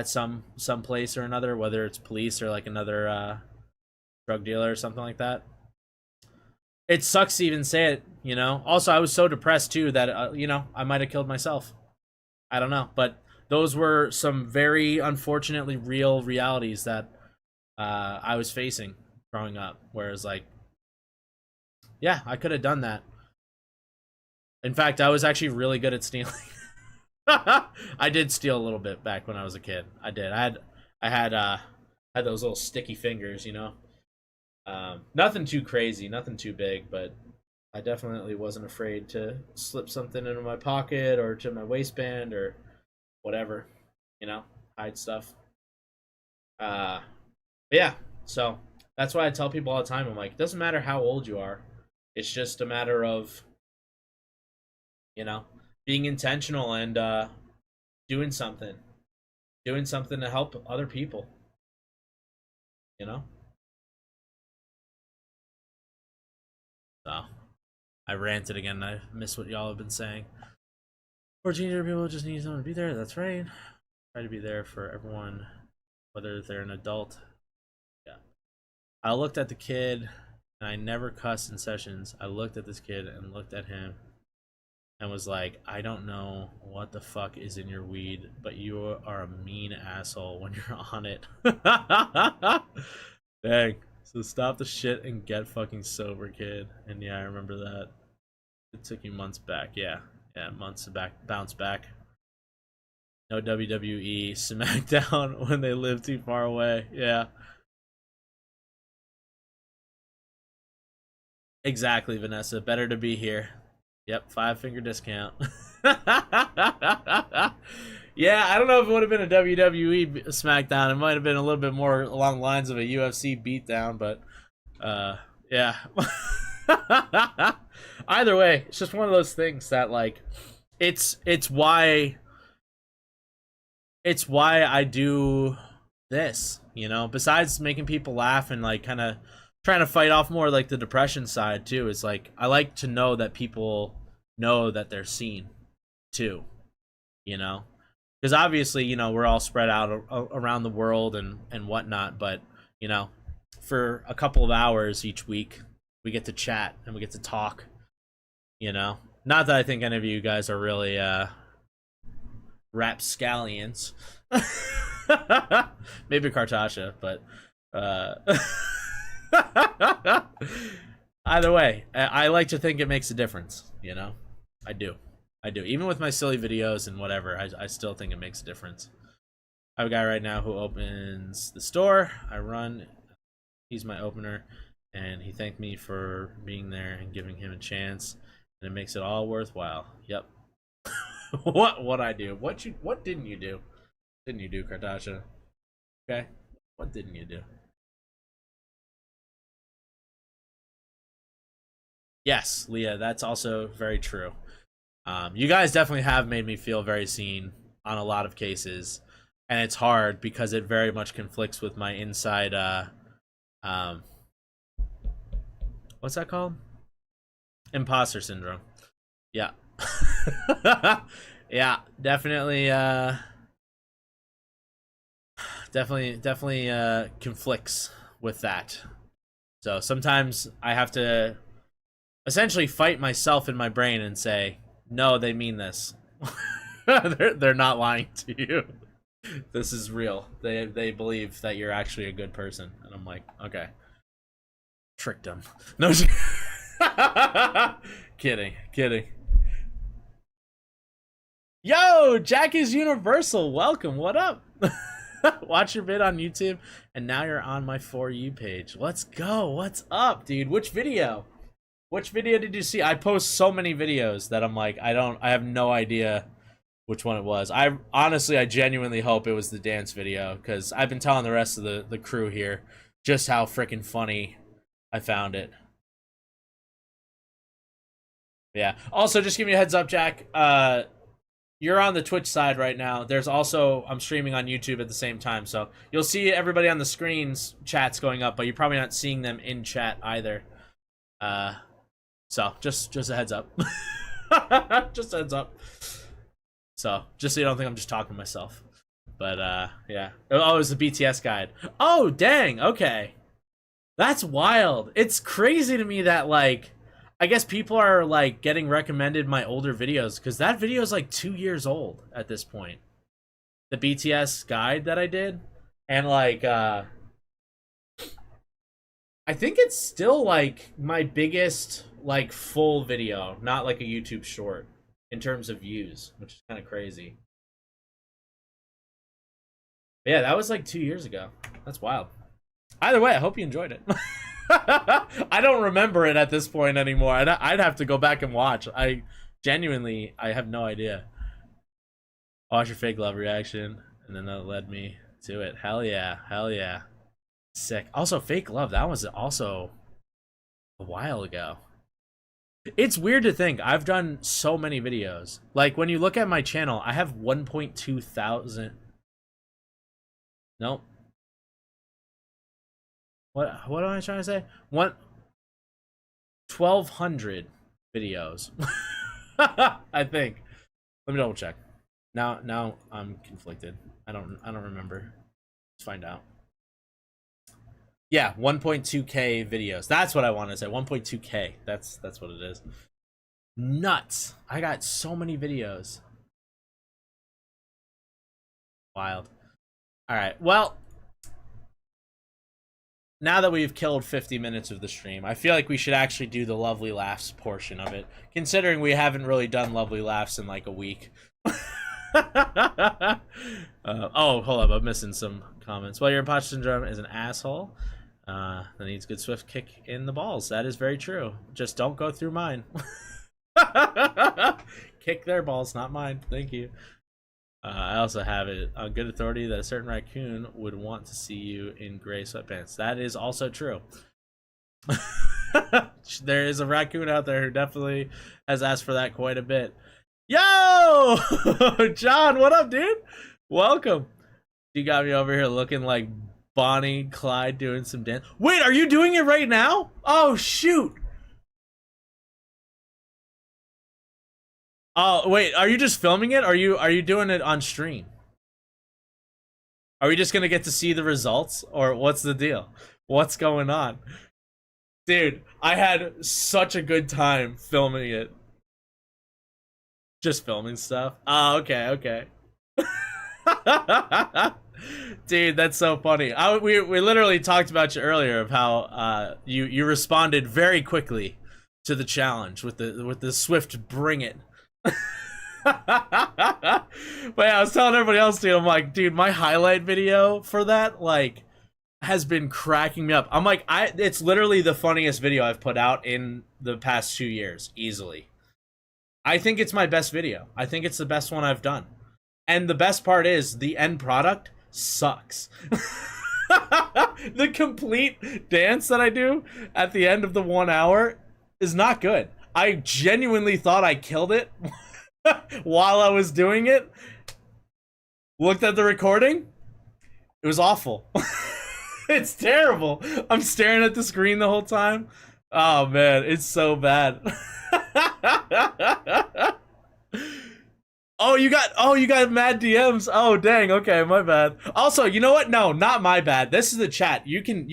C: some place or another, whether it's police or like another drug dealer or something like that. It sucks to even say it, you know. Also, I was so depressed too that you know, I might have killed myself. I don't know, but those were some very unfortunately real realities that I was facing growing up. Whereas, like, yeah, I could have done that. In fact, I was actually really good at stealing. I did steal a little bit back when I was a kid. I did. I had those little sticky fingers, you know. Nothing too crazy, nothing too big, but I definitely wasn't afraid to slip something into my pocket or to my waistband or whatever, you know, hide stuff. But yeah, so that's why I tell people all the time, I'm like, it doesn't matter how old you are. It's just a matter of, you know, being intentional and doing something to help other people, you know. So I ranted again. I missed what y'all have been saying. Or teenager people just need someone to be there. That's right. Try to be there for everyone, whether they're an adult. Yeah. I looked at the kid, and I never cussed in sessions. I looked at this kid and looked at him and was like, I don't know what the fuck is in your weed, but you are a mean asshole when you're on it. Dang. So stop the shit and get fucking sober, kid. And yeah, I remember that. It took you months back. Yeah, months to bounce back. No WWE SmackDown when they live too far away. Yeah. Exactly, Vanessa. Better to be here. Yep, 5-finger discount. Yeah, I don't know if it would have been a WWE SmackDown. It might have been a little bit more along the lines of a UFC beatdown, but yeah. Either way, it's just one of those things that, like, it's why I do this, you know. Besides making people laugh and like kind of trying to fight off more like the depression side too, it's like I like to know that people know that they're seen too. you know, because obviously, you know, we're all spread out around the world and whatnot, but you know, for a couple of hours each week, we get to chat and we get to talk, you know. Not that I think any of you guys are really rapscallions. Maybe Kartasha, but either way, I like to think it makes a difference, you know. I do. Even with my silly videos and whatever, I still think it makes a difference. I have a guy right now who opens the store. I run. He's my opener, and he thanked me for being there and giving him a chance, and it makes it all worthwhile. Yep. What I do? What didn't you do? Didn't you do, Kartasha? Okay. What didn't you do? Yes, Leah, that's also very true. You guys definitely have made me feel very seen on a lot of cases, and it's hard because it very much conflicts with my inside what's that called? Imposter syndrome. Yeah. Yeah, definitely conflicts with that. So sometimes I have to essentially fight myself in my brain and say, no, they mean this. They're not lying to you. This is real. They believe that you're actually a good person. And I'm like, okay. Tricked them. No. Kidding. Yo, Jack is Universal. Welcome. What up? Watch your vid on YouTube, and now you're on my For You page. Let's go. What's up, dude? Which video? Which video did you see? I post so many videos that I'm like, I have no idea which one it was. I genuinely hope it was the dance video, because I've been telling the rest of the crew here just how freaking funny I found it. Yeah. Also, just give me a heads up, Jack. You're on the Twitch side right now. There's also, I'm streaming on YouTube at the same time, so you'll see everybody on the screens chats going up, but you're probably not seeing them in chat either. So just a heads up. Just a heads up. So just so you don't think I'm just talking to myself. But yeah. Oh, it was the BTS guide. Oh, dang. Okay. That's wild. It's crazy to me that, like, I guess people are like getting recommended my older videos, because that video is like 2 years old at this point. The BTS guide that I did, and like I think it's still like my biggest like full video, not like a YouTube short, in terms of views, which is kind of crazy. But yeah, that was like 2 years ago. That's wild. Either way, I hope you enjoyed it. I don't remember it at this point anymore. I'd have to go back and watch. I have no idea. Watch your fake love reaction, and then that led me to it. Hell yeah. Sick. Also, fake love, that was also a while ago. It's weird to think I've done so many videos. Like, when you look at my channel, I have 1.2 thousand. Nope. What am I trying to say? 1,200 videos. I think. Let me double check. Now I'm conflicted. I don't remember. Let's find out. Yeah, 1.2K videos. That's what I want to say. 1.2K. That's what it is. Nuts. I got so many videos. Wild. All right. Well, now that we've killed 50 minutes of the stream, I feel like we should actually do the Lovely Laughs portion of it, considering we haven't really done Lovely Laughs in like a week. Oh, hold up, I'm missing some comments. Well, your imposter syndrome is an asshole that needs a good swift kick in the balls. That is very true. Just don't go through mine. Kick their balls, not mine. Thank you. I also have it on good authority that a certain raccoon would want to see you in gray sweatpants. That is also true. There is a raccoon out there who definitely has asked for that quite a bit. Yo! John, what up, dude? Welcome. You got me over here looking like Bonnie and Clyde doing some dance. Wait, are you doing it right now? Oh, shoot. Oh wait, are you just filming it? Or are you doing it on stream? Are we just gonna get to see the results, or what's the deal? What's going on, dude? I had such a good time filming it. Just filming stuff. Oh, okay, okay. Dude, that's so funny. We literally talked about you earlier of how you responded very quickly to the challenge with the swift bring it. But yeah, I was telling everybody else, dude, I'm like, dude, my highlight video for that, like, has been cracking me up. I'm like, it's literally the funniest video I've put out in the past 2 years, easily. I think it's my best video. I think it's the best one I've done. And the best part is, the end product sucks. The complete dance that I do at the end of the 1 hour is not good. I genuinely thought I killed it while I was doing it. Looked at the recording. It was awful. It's terrible. I'm staring at the screen the whole time. Oh man, it's so bad. Oh, you got mad DMs. Oh, dang. Okay, my bad. Also, you know what? No, not my bad. This is the chat. You can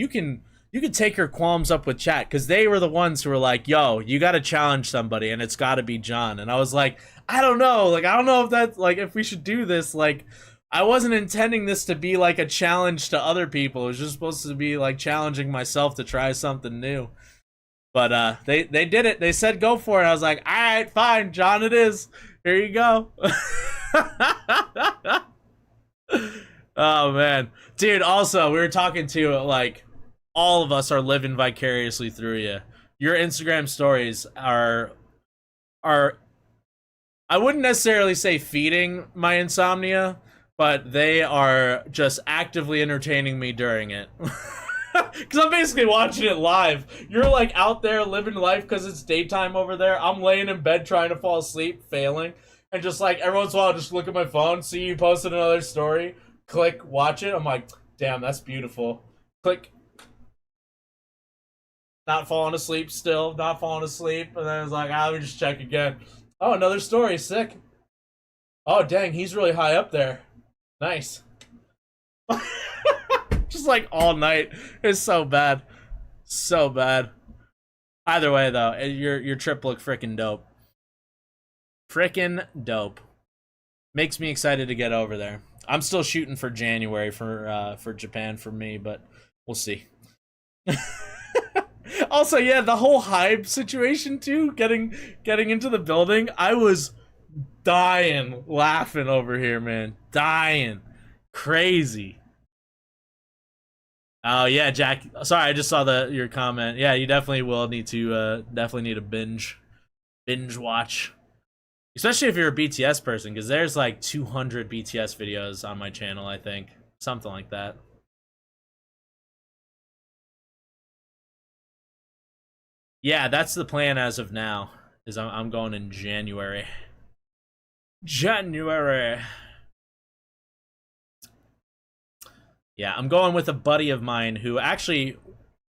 C: take your qualms up with chat, because they were the ones who were like, "Yo, you got to challenge somebody, and it's got to be John." And I was like, I don't know. Like, I don't know if that's like if we should do this. Like, I wasn't intending this to be like a challenge to other people. It was just supposed to be like challenging myself to try something new. But they did it. They said go for it. I was like, all right, fine, John, it is. Here you go. Oh man, dude. Also, we were talking to, like, all of us are living vicariously through you. Your Instagram stories are I wouldn't necessarily say feeding my insomnia, but they are just actively entertaining me during it. Because I'm basically watching it live. You're like out there living life because it's daytime over there. I'm laying in bed trying to fall asleep, failing. And just like every once in a while, I'll just look at my phone, see you posted another story, click, watch it. I'm like, damn, that's beautiful. Click. Not falling asleep still, not falling asleep. And then it's like, let me just check again. Oh, another story, sick. Oh, dang, he's really high up there. Nice. Just like all night. It's so bad. So bad. Either way, though, your trip looked freaking dope. Freaking dope. Makes me excited to get over there. I'm still shooting for January for Japan for me, but we'll see. Also, yeah, the whole hype situation too, getting into the building, I was dying laughing over here, man. Dying. Crazy. Oh yeah, Jack. Sorry, I just saw your comment. Yeah, you definitely will need to definitely need a binge watch. Especially if you're a BTS person, because there's like 200 BTS videos on my channel, I think. Something like that. Yeah, that's the plan as of now. Is I'm going in January. January. Yeah, I'm going with a buddy of mine who actually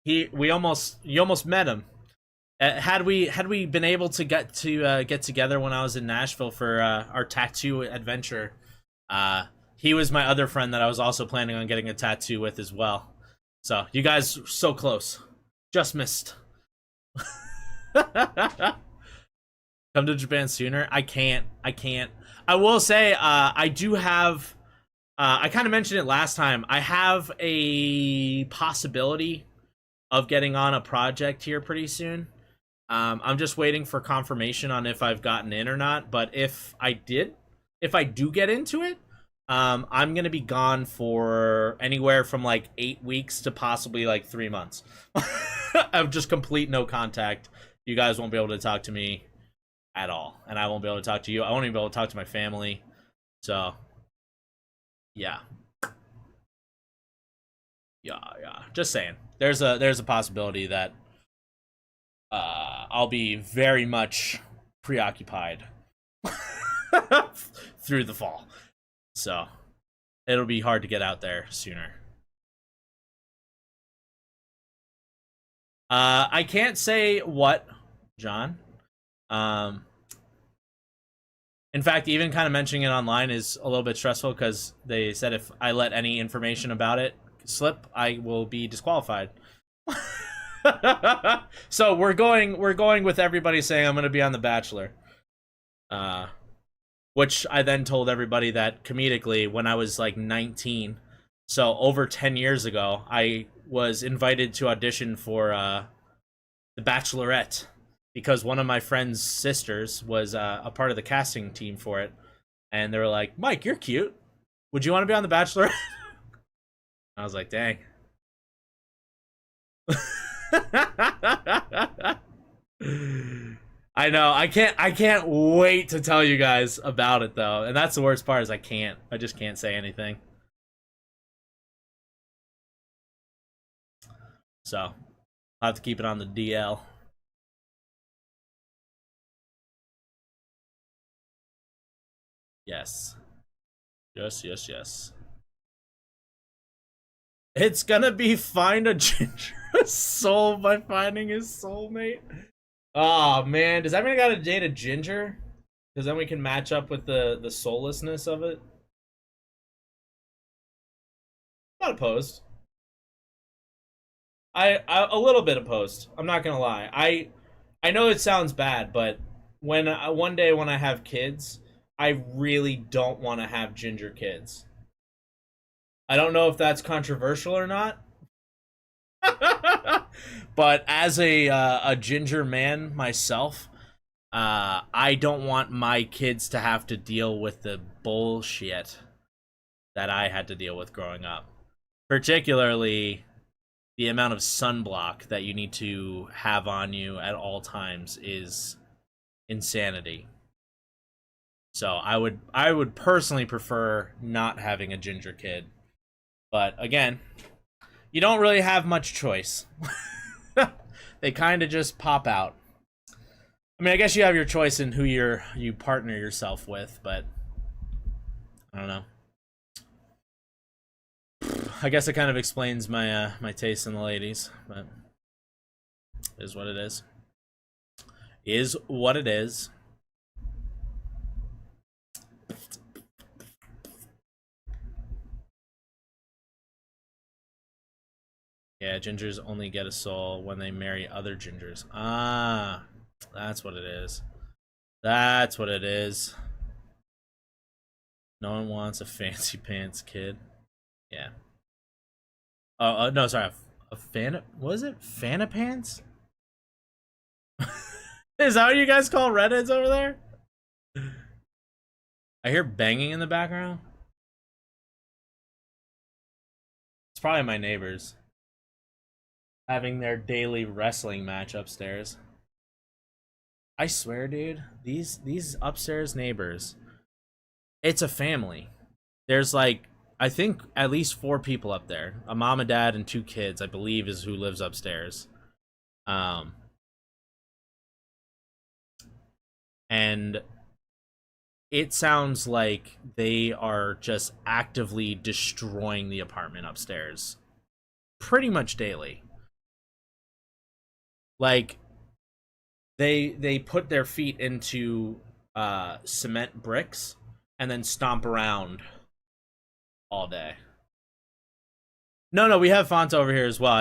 C: you almost met him. Had we been able to get together when I was in Nashville for our tattoo adventure, he was my other friend that I was also planning on getting a tattoo with as well. So you guys so close, just missed. Come to Japan sooner. I can't. I will say I do have. I kind of mentioned it last time. I have a possibility of getting on a project here pretty soon. I'm just waiting for confirmation on if I've gotten in or not. But if I do get into it, I'm gonna be gone for anywhere from like 8 weeks to possibly like 3 months of just complete no contact. You guys won't be able to talk to me at all, and I won't be able to talk to you. I won't even be able to talk to my family. So, yeah. Just saying. There's a possibility that I'll be very much preoccupied through the fall. So, it'll be hard to get out there sooner. I can't say what, John. In fact, even kind of mentioning it online is a little bit stressful because they said if I let any information about it slip, I will be disqualified. So we're going with everybody saying I'm going to be on The Bachelor. Which I then told everybody that comedically when I was like 19, so over 10 years ago, I was invited to audition for The Bachelorette because one of my friend's sisters was a part of the casting team for it, and they were like, "Mike, you're cute. Would you want to be on The Bachelorette?" I was like, "Dang." I know. I can't wait to tell you guys about it though. And that's the worst part is I just can't say anything. So, I'll have to keep it on the DL. Yes. Yes, yes, yes. It's gonna be find a ginger soul by finding his soulmate. Oh man, does that mean I gotta date a ginger? Because then we can match up with the soullessness of it. Not opposed. I a little bit opposed. I'm not gonna lie. I know it sounds bad, but when one day when I have kids, I really don't want to have ginger kids. I don't know if that's controversial or not, but as a ginger man myself, I don't want my kids to have to deal with the bullshit that I had to deal with growing up. Particularly the amount of sunblock that you need to have on you at all times is insanity. So I would personally prefer not having a ginger kid. But again, you don't really have much choice. They kind of just pop out. I mean, I guess you have your choice in who you partner yourself with, but I don't know. I guess it kind of explains my my taste in the ladies, but it is what it is. Is what it is. Yeah, gingers only get a soul when they marry other gingers. Ah, that's what it is. That's what it is. No one wants a fancy pants kid. Yeah. Oh, no, sorry. A fan. What is it? Fana pants? Is that what you guys call redheads over there? I hear banging in the background. It's probably my neighbors having their daily wrestling match upstairs. I swear, dude, these upstairs neighbors, it's a family. There's like I think at least 4 people up there. A mom, a dad, and 2 kids, I believe, is who lives upstairs. Um and it sounds like they are just actively destroying the apartment upstairs pretty much daily. Like they put their feet into cement bricks and then stomp around all day. No, we have font over here as well.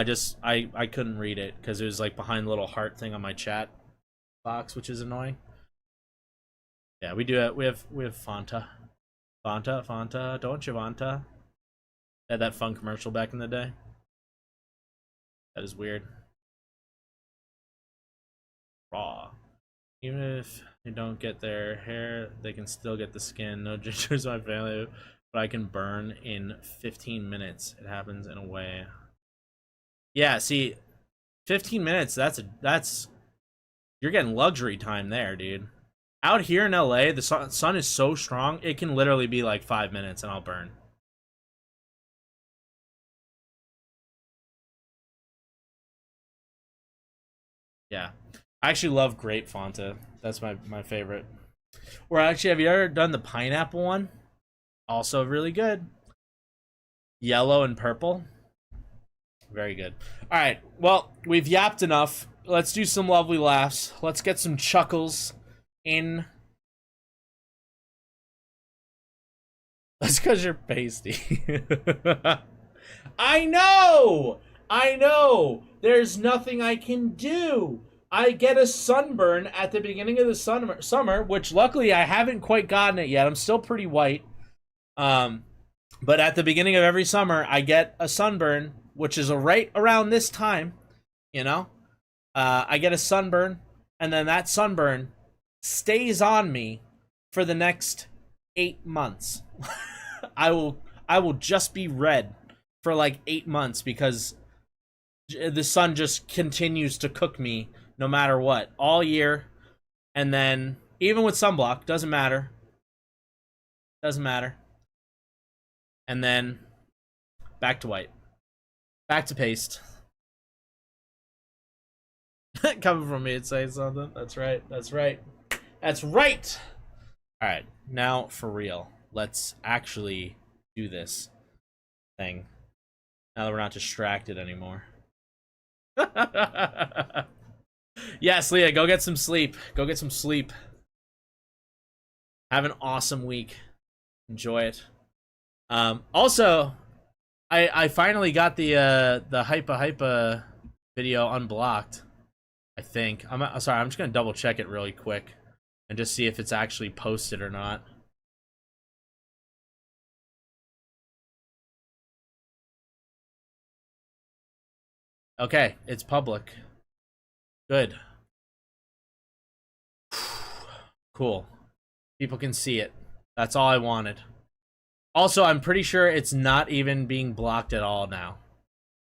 C: I couldn't read it because it was like behind the little heart thing on my chat box, which is annoying. Yeah, we do it. We have Fanta. Fanta, don't you Fanta? Had that fun commercial back in the day. That is weird. Raw. Even if they don't get their hair, they can still get the skin. No gingers in my family, but I can burn in 15 minutes. It happens in a way. Yeah, see, 15 minutes, that's you're getting luxury time there, dude. Out here in LA, the sun is so strong, it can literally be like 5 minutes and I'll burn. Yeah. I actually love grape Fanta. That's my favorite. Or actually, have you ever done the pineapple one? Also really good. Yellow and purple. Very good. All right. Well, we've yapped enough. Let's do some lovely laughs. Let's get some chuckles in That's because you're pasty. I know! I know! There's nothing I can do. I get a sunburn at the beginning of the summer, which luckily I haven't quite gotten it yet. I'm still pretty white. But at the beginning of every summer, I get a sunburn, which is right around this time, you know? I get a sunburn, and then that sunburn stays on me for the next 8 months. I will just be red for like 8 months because the sun just continues to cook me no matter what all year. And then even with sunblock, doesn't matter. And then back to white. Back to paste. Coming from me, it's saying something. That's right. Alright, now for real. Let's actually do this thing. Now that we're not distracted anymore. Yes, Leah, go get some sleep. Have an awesome week. Enjoy it. Also, I finally got the Hypa video unblocked. I think. I'm sorry, I'm just gonna double check it really quick and just see if it's actually posted or not. Okay, it's public. Good. Cool. People can see it. That's all I wanted. Also, I'm pretty sure it's not even being blocked at all now.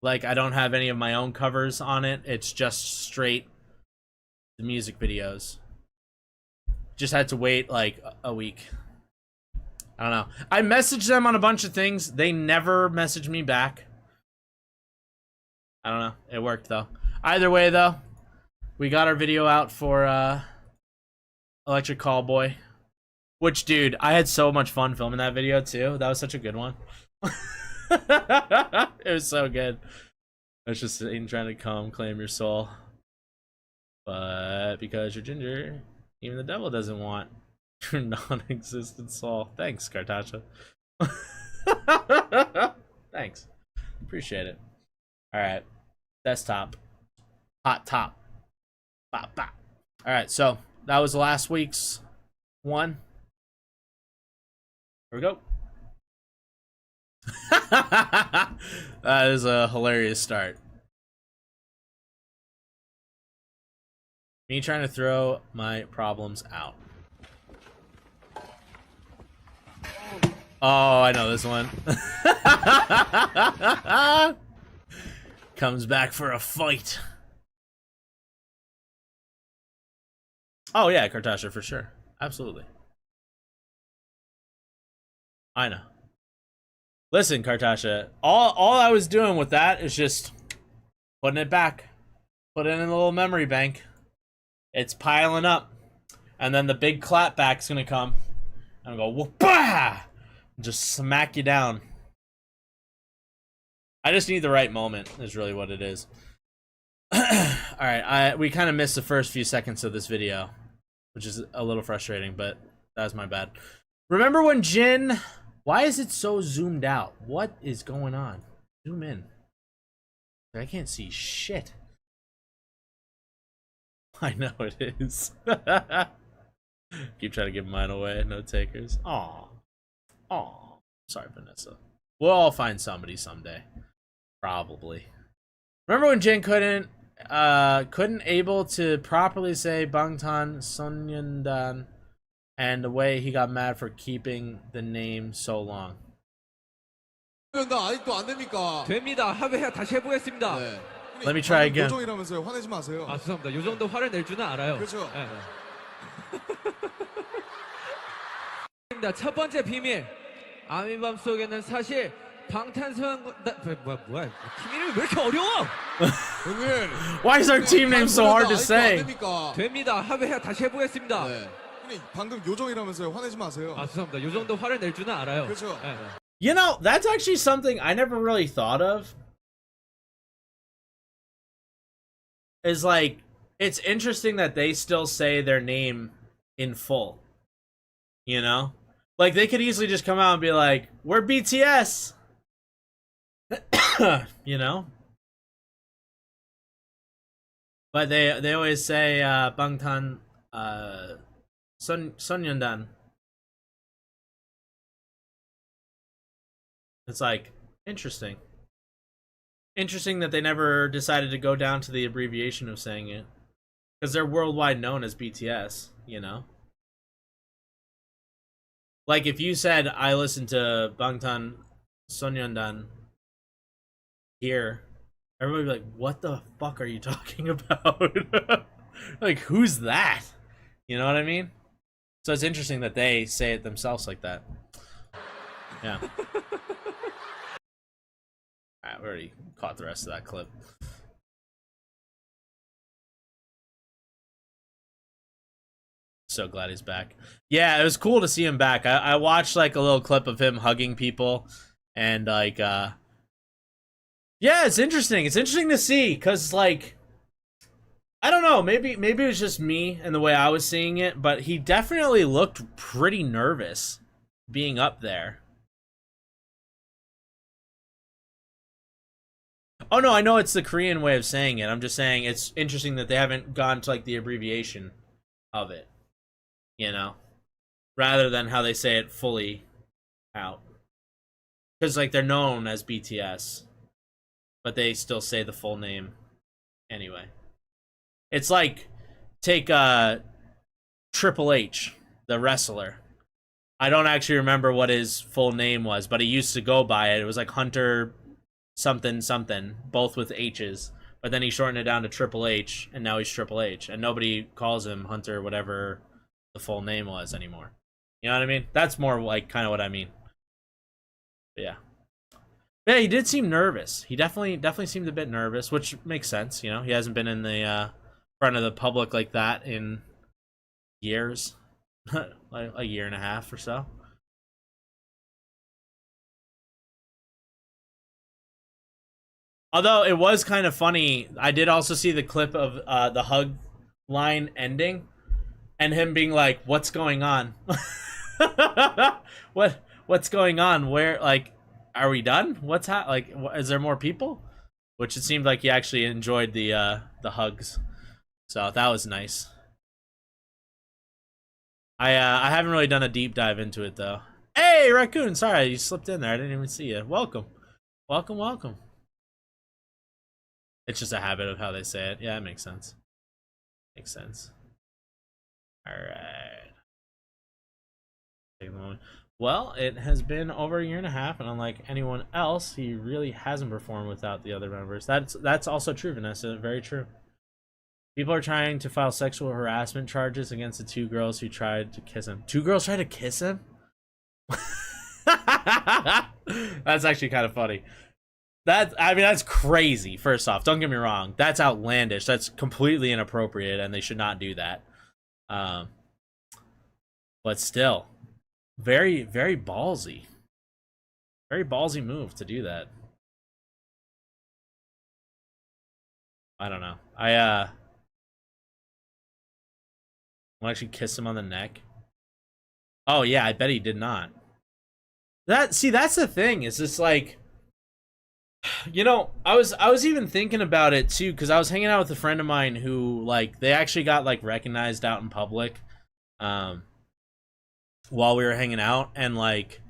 C: Like, I don't have any of my own covers on it. It's just straight the music videos. Just had to wait like a week. I don't know. I messaged them on a bunch of things. They never messaged me back. I don't know. It worked though. Either way though, we got our video out for Electric Callboy. Which, dude, I had so much fun filming that video too. That was such a good one. It was so good. It's just Satan trying to come claim your soul. But because you're ginger, even the devil doesn't want your non-existent soul. Thanks, Kartasha. Thanks. Appreciate it. Alright. Desktop. Hot top. Bop, bop. Alright, so that was last week's one. Here we go. That is a hilarious start. Me trying to throw my problems out. Oh, I know this one. Comes back for a fight. Oh yeah, Kartasha, for sure. Absolutely. I know. Listen, Kartasha, all I was doing with that is just putting it back. Put it in a little memory bank. It's piling up. And then the big clap back's gonna come. And go, whoop-bah! Just smack you down. I just need the right moment, is really what it is. Alright, we kind of missed the first few seconds of this video, which is a little frustrating, but that's my bad. Remember when Jin... Why is it so zoomed out? What is going on? Zoom in. I can't see shit. I know it is. Keep trying to give mine away. No takers. Aw. Aw. Sorry, Vanessa. We'll all find somebody someday. Probably. Remember when Jin couldn't able to properly say Bangtan Sonyeondan, and the way he got mad for keeping the name so long.
A: 아직도 안 됩니까?
D: 됩니다. 다시 해보겠습니다.
A: 네.
C: Let me try again.
A: 요정이라면서요. 화내지 마세요.
D: 아, 죄송합니다. 요 정도 화를 낼 줄은 알아요.
A: 그렇죠.
D: 네. 첫 번째 비밀. 아미밤 속에는 사실 뭐야? 팀 이름이 왜 이렇게 어려워?
C: Why is our team name so hard to say?
D: 됩니다. 다시 해보겠습니다.
A: 네. 방금 요정이라면서요. 화내지 마세요.
D: 아, 죄송합니다. 요 정도 화를 낼 줄은 알아요.
A: 그렇죠.
D: 네.
C: You know, that's actually something I never really thought of. Is like, it's interesting that they still say their name in full. You know? Like, they could easily just come out and be like, we're BTS. You know? But they always say Bangtan Sonyeondan. It's like interesting. Interesting that they never decided to go down to the abbreviation of saying it. Because they're worldwide known as BTS, you know? Like, if you said, I listen to Bangtan Sonyeondan here, everybody would be like, what the fuck are you talking about? Like, who's that? You know what I mean? So it's interesting that they say it themselves like that. Yeah. Alright, we already caught the rest of that clip. So glad he's back. Yeah, it was cool to see him back. I watched like a little clip of him hugging people, and like yeah, it's interesting. It's interesting to see, cause like I don't know, maybe it was just me and the way I was seeing it, but he definitely looked pretty nervous being up there. Oh no, I know it's the Korean way of saying it. I'm just saying it's interesting that they haven't gone to like the abbreviation of it. You know, rather than how they say it fully out, because like they're known as BTS, but they still say the full name anyway. It's like take Triple H, the wrestler. I don't actually remember what his full name was, but he used to go by it. It was like Hunter something something, both with H's. But then he shortened it down to Triple H, and now he's Triple H, and nobody calls him Hunter whatever the full name was anymore. You know what I mean? That's more like kind of what I mean. But yeah. Yeah, he did seem nervous. He definitely seemed a bit nervous, which makes sense, you know. He hasn't been in the front of the public like that in years. Like a year and a half or so. Although it was kind of funny, I did also see the clip of the hug line ending. And him being like, "What's going on? What's going on? Where, like, are we done? What's like? Is there more people?" Which it seemed like he actually enjoyed the hugs, so that was nice. I haven't really done a deep dive into it though. Hey, Raccoon! Sorry, you slipped in there. I didn't even see you. Welcome, welcome, welcome. It's just a habit of how they say it. Yeah, it makes sense. Makes sense. Alright. Take a moment. Well, it has been over a year and a half, and unlike anyone else, he really hasn't performed without the other members. That's also true, Vanessa. Very true. People are trying to file sexual harassment charges against the two girls who tried to kiss him. Two girls tried to kiss him? That's actually kind of funny. I mean, that's crazy, first off. Don't get me wrong. That's outlandish. That's completely inappropriate, and they should not do that. But still, very, very ballsy. Very ballsy move to do that. I don't know. I'll actually kiss him on the neck. Oh yeah, I bet he did not. That's the thing. Is just like, you know, I was even thinking about it too, because I was hanging out with a friend of mine who, like, they actually got like recognized out in public while we were hanging out, and like,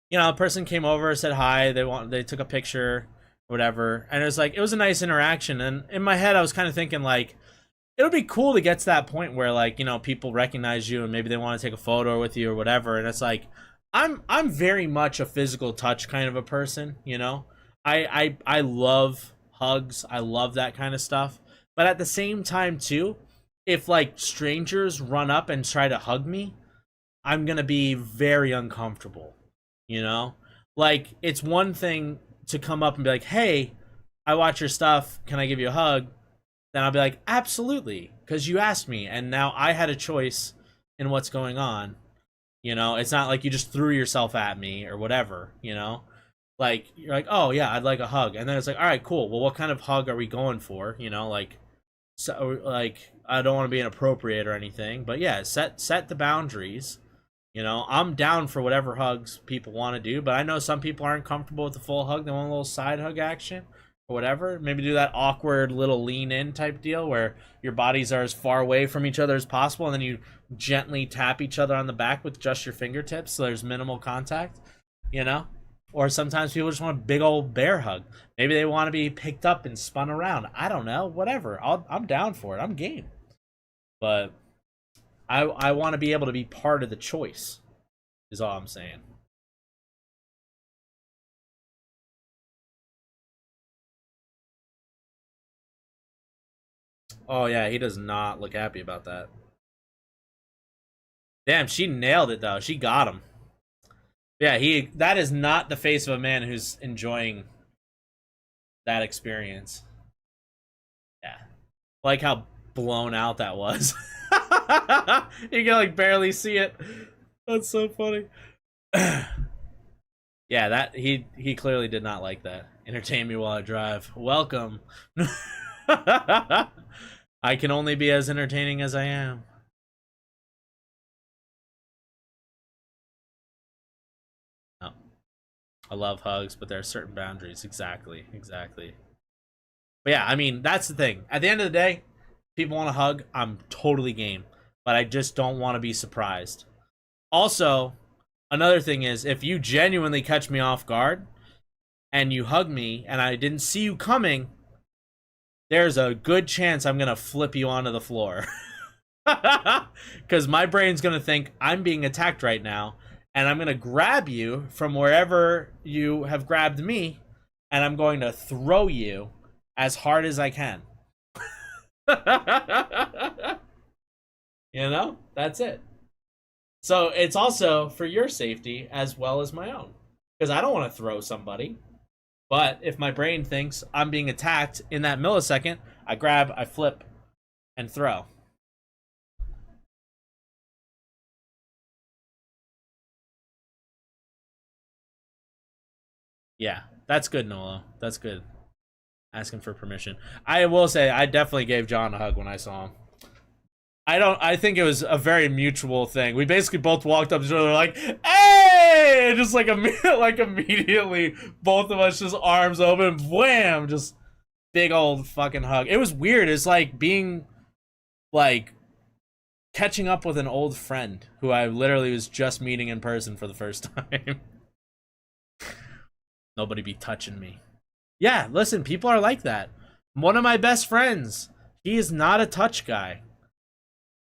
C: you know, a person came over, said hi, they took a picture, whatever, and it was a nice interaction. And in my head I was kind of thinking like, it would be cool to get to that point where, like, you know, people recognize you and maybe they want to take a photo with you or whatever. And it's like, I'm very much a physical touch kind of a person, you know. I love hugs. I love that kind of stuff. But at the same time too, if like strangers run up and try to hug me, I'm going to be very uncomfortable, you know? Like, it's one thing to come up and be like, "Hey, I watch your stuff. Can I give you a hug?" Then I'll be like, "Absolutely, because you asked me, and now I had a choice in what's going on." You know, it's not like you just threw yourself at me or whatever, you know? Like, you're like, "Oh yeah, I'd like a hug." And then it's like, "All right, cool. Well, what kind of hug are we going for?" You know, like, so like, I don't want to be inappropriate or anything, but yeah, set the boundaries, You know, I'm down for whatever hugs people want to do, but I know some people aren't comfortable with the full hug. They want a little side hug action or whatever. Maybe do that awkward little lean in type deal where your bodies are as far away from each other as possible, and then you gently tap each other on the back with just your fingertips so there's minimal contact, you know? Or sometimes people just want a big old bear hug. Maybe they want to be picked up and spun around. I don't know. Whatever. I'm down for it. I'm game. But I want to be able to be part of the choice, is all I'm saying. Oh, yeah, he does not look happy about that. Damn, she nailed it, though. She got him. Yeah, that is not the face of a man who's enjoying that experience. Yeah. Like how blown out that was. You can like barely see it. That's so funny. Yeah, that he clearly did not like that. Entertain me while I drive. Welcome. I can only be as entertaining as I am. No. I love hugs, but there are certain boundaries. Exactly. But yeah, I mean, that's the thing. At the end of the day, people want to hug, I'm totally game. But I just don't want to be surprised. Also, another thing is, if you genuinely catch me off guard and you hug me and I didn't see you coming, there's a good chance I'm going to flip you onto the floor. Because my brain's going to think I'm being attacked right now, and I'm going to grab you from wherever you have grabbed me, and I'm going to throw you as hard as I can. You know? That's it. So it's also for your safety as well as my own. Because I don't want to throw somebody. But if my brain thinks I'm being attacked in that millisecond, I grab, I flip, and throw. Yeah, that's good, Nolo. That's good. Asking for permission. I will say, I definitely gave John a hug when I saw him. I think it was a very mutual thing. We basically both walked up to each other like, hey! And just like, immediately, both of us just arms open, wham! Just big old fucking hug. It was weird. It's like being, like, catching up with an old friend who I literally was just meeting in person for the first time. Nobody be touching me. Yeah, listen, people are like that. One of my best friends, he is not a touch guy.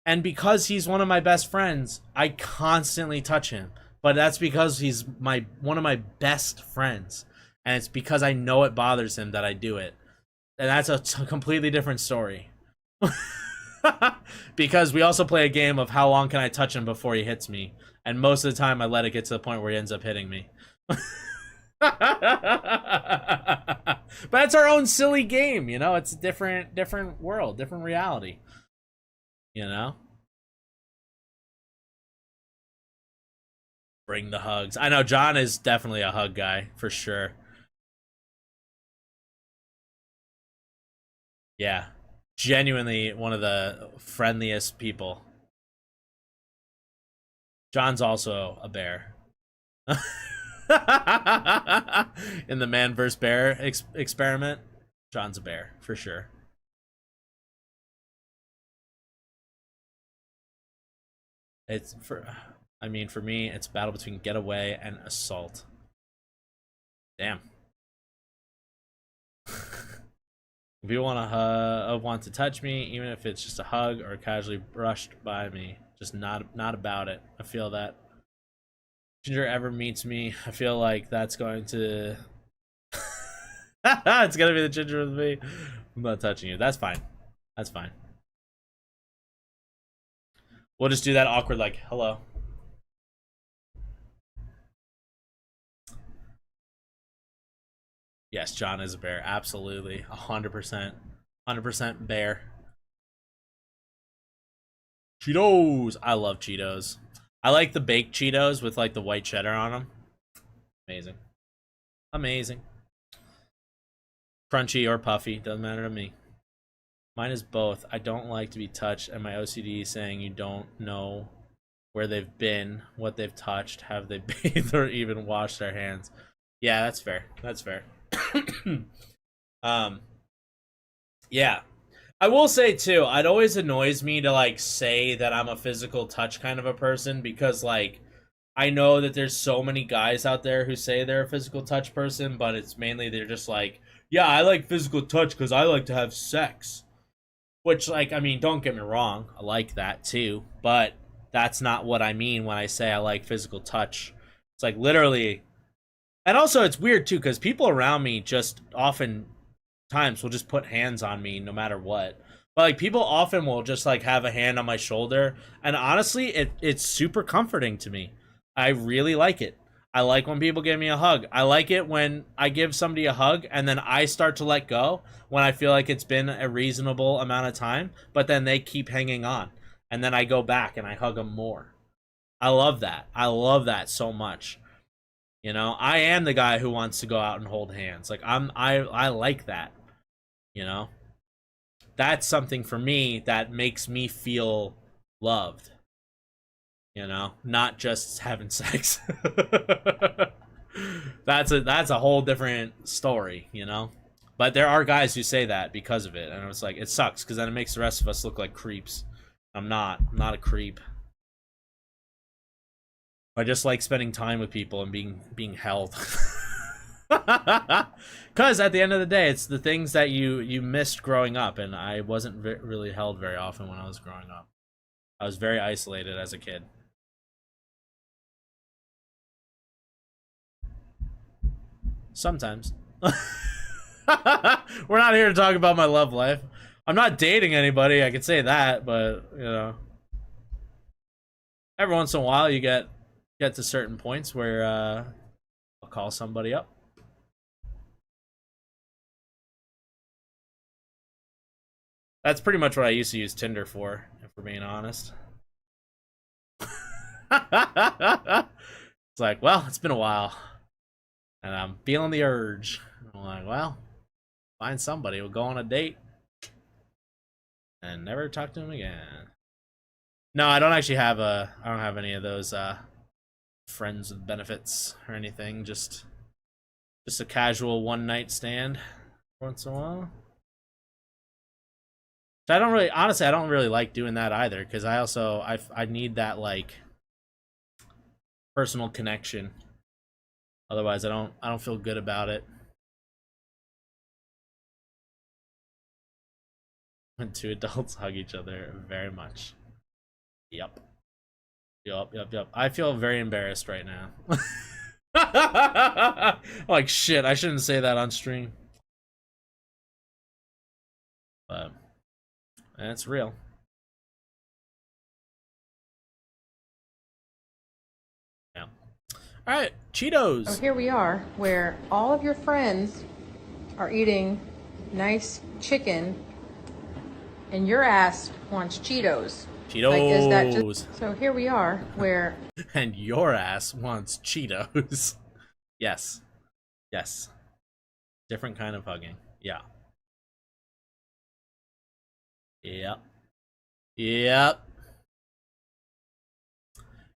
C: And because he's one of my best friends, I constantly touch him. But that's because he's one of my best friends. And it's because I know it bothers him that I do it. And that's a completely different story. Because we also play a game of how long can I touch him before he hits me. And most of the time I let it get to the point where he ends up hitting me. But it's our own silly game, you know? It's a different world, different reality. You know? Bring the hugs. I know John is definitely a hug guy, for sure. Yeah. Genuinely one of the friendliest people. John's also a bear. In the man vs. bear experiment, John's a bear, for sure. I mean, for me, it's a battle between getaway and assault. Damn. If you want to touch me, even if it's just a hug or casually brushed by me, just not about it. I feel that. Ginger ever meets me, I feel like that's going to it's gonna be the ginger with me. I'm not touching you. That's fine. That's fine. We'll just do that awkward like hello. Yes, John is a bear. Absolutely. 100%. 100% bear. Cheetos. I love Cheetos. I like the baked Cheetos with like the white cheddar on them. Amazing. Amazing. Crunchy or puffy, doesn't matter to me. Mine is both. I don't like to be touched, and my OCD is saying you don't know where they've been, what they've touched, have they bathed or even washed their hands. Yeah, that's fair. That's fair. Yeah. I will say too, it always annoys me to like say that I'm a physical touch kind of a person, because like I know that there's so many guys out there who say they're a physical touch person, but it's mainly they're just like, yeah, I like physical touch because I like to have sex. Which, like, I mean, don't get me wrong, I like that too, but that's not what I mean when I say I like physical touch. It's like literally, and also it's weird too, because people around me just often times will just put hands on me no matter what. But like people often will just like have a hand on my shoulder, and honestly it's super comforting to me. I really like it. I like when people give me a hug. I like it when I give somebody a hug and then I start to let go when I feel like it's been a reasonable amount of time, but then they keep hanging on, and then I go back and I hug them more. I love that. I love that so much. You know, I am the guy who wants to go out and hold hands. Like I like that. You know? That's something for me that makes me feel loved. You know, not just having sex. That's a whole different story, you know? But there are guys who say that because of it, and it's like it sucks because then it makes the rest of us look like creeps. I'm not a creep. I just like spending time with people and being held. Because at the end of the day, it's the things that you missed growing up, and I wasn't really held very often when I was growing up. I was very isolated as a kid. Sometimes. We're not here to talk about my love life. I'm not dating anybody, I can say that, but, you know. Every once in a while, you get to certain points where I'll call somebody up. That's pretty much what I used to use Tinder for, if we're being honest. It's like, well, it's been a while. And I'm feeling the urge. I'm like, well, find somebody. We'll go on a date. And never talk to him again. No, I don't actually have I don't have any of those friends with benefits or anything. Just a casual one night stand once in a while. So I don't really, honestly, I don't really like doing that either, because I need that like personal connection. Otherwise, I don't feel good about it. When two adults hug each other very much. Yep. I feel very embarrassed right now. Like shit, I shouldn't say that on stream. But it's real. Yeah. All right, Cheetos.
E: So here we are, where all of your friends are eating nice chicken, and your ass wants Cheetos.
C: Cheetos.
E: Like, is that just... So here we are, where...
C: And your ass wants Cheetos. Yes. Yes. Different kind of hugging. Yeah. Yep. Yep.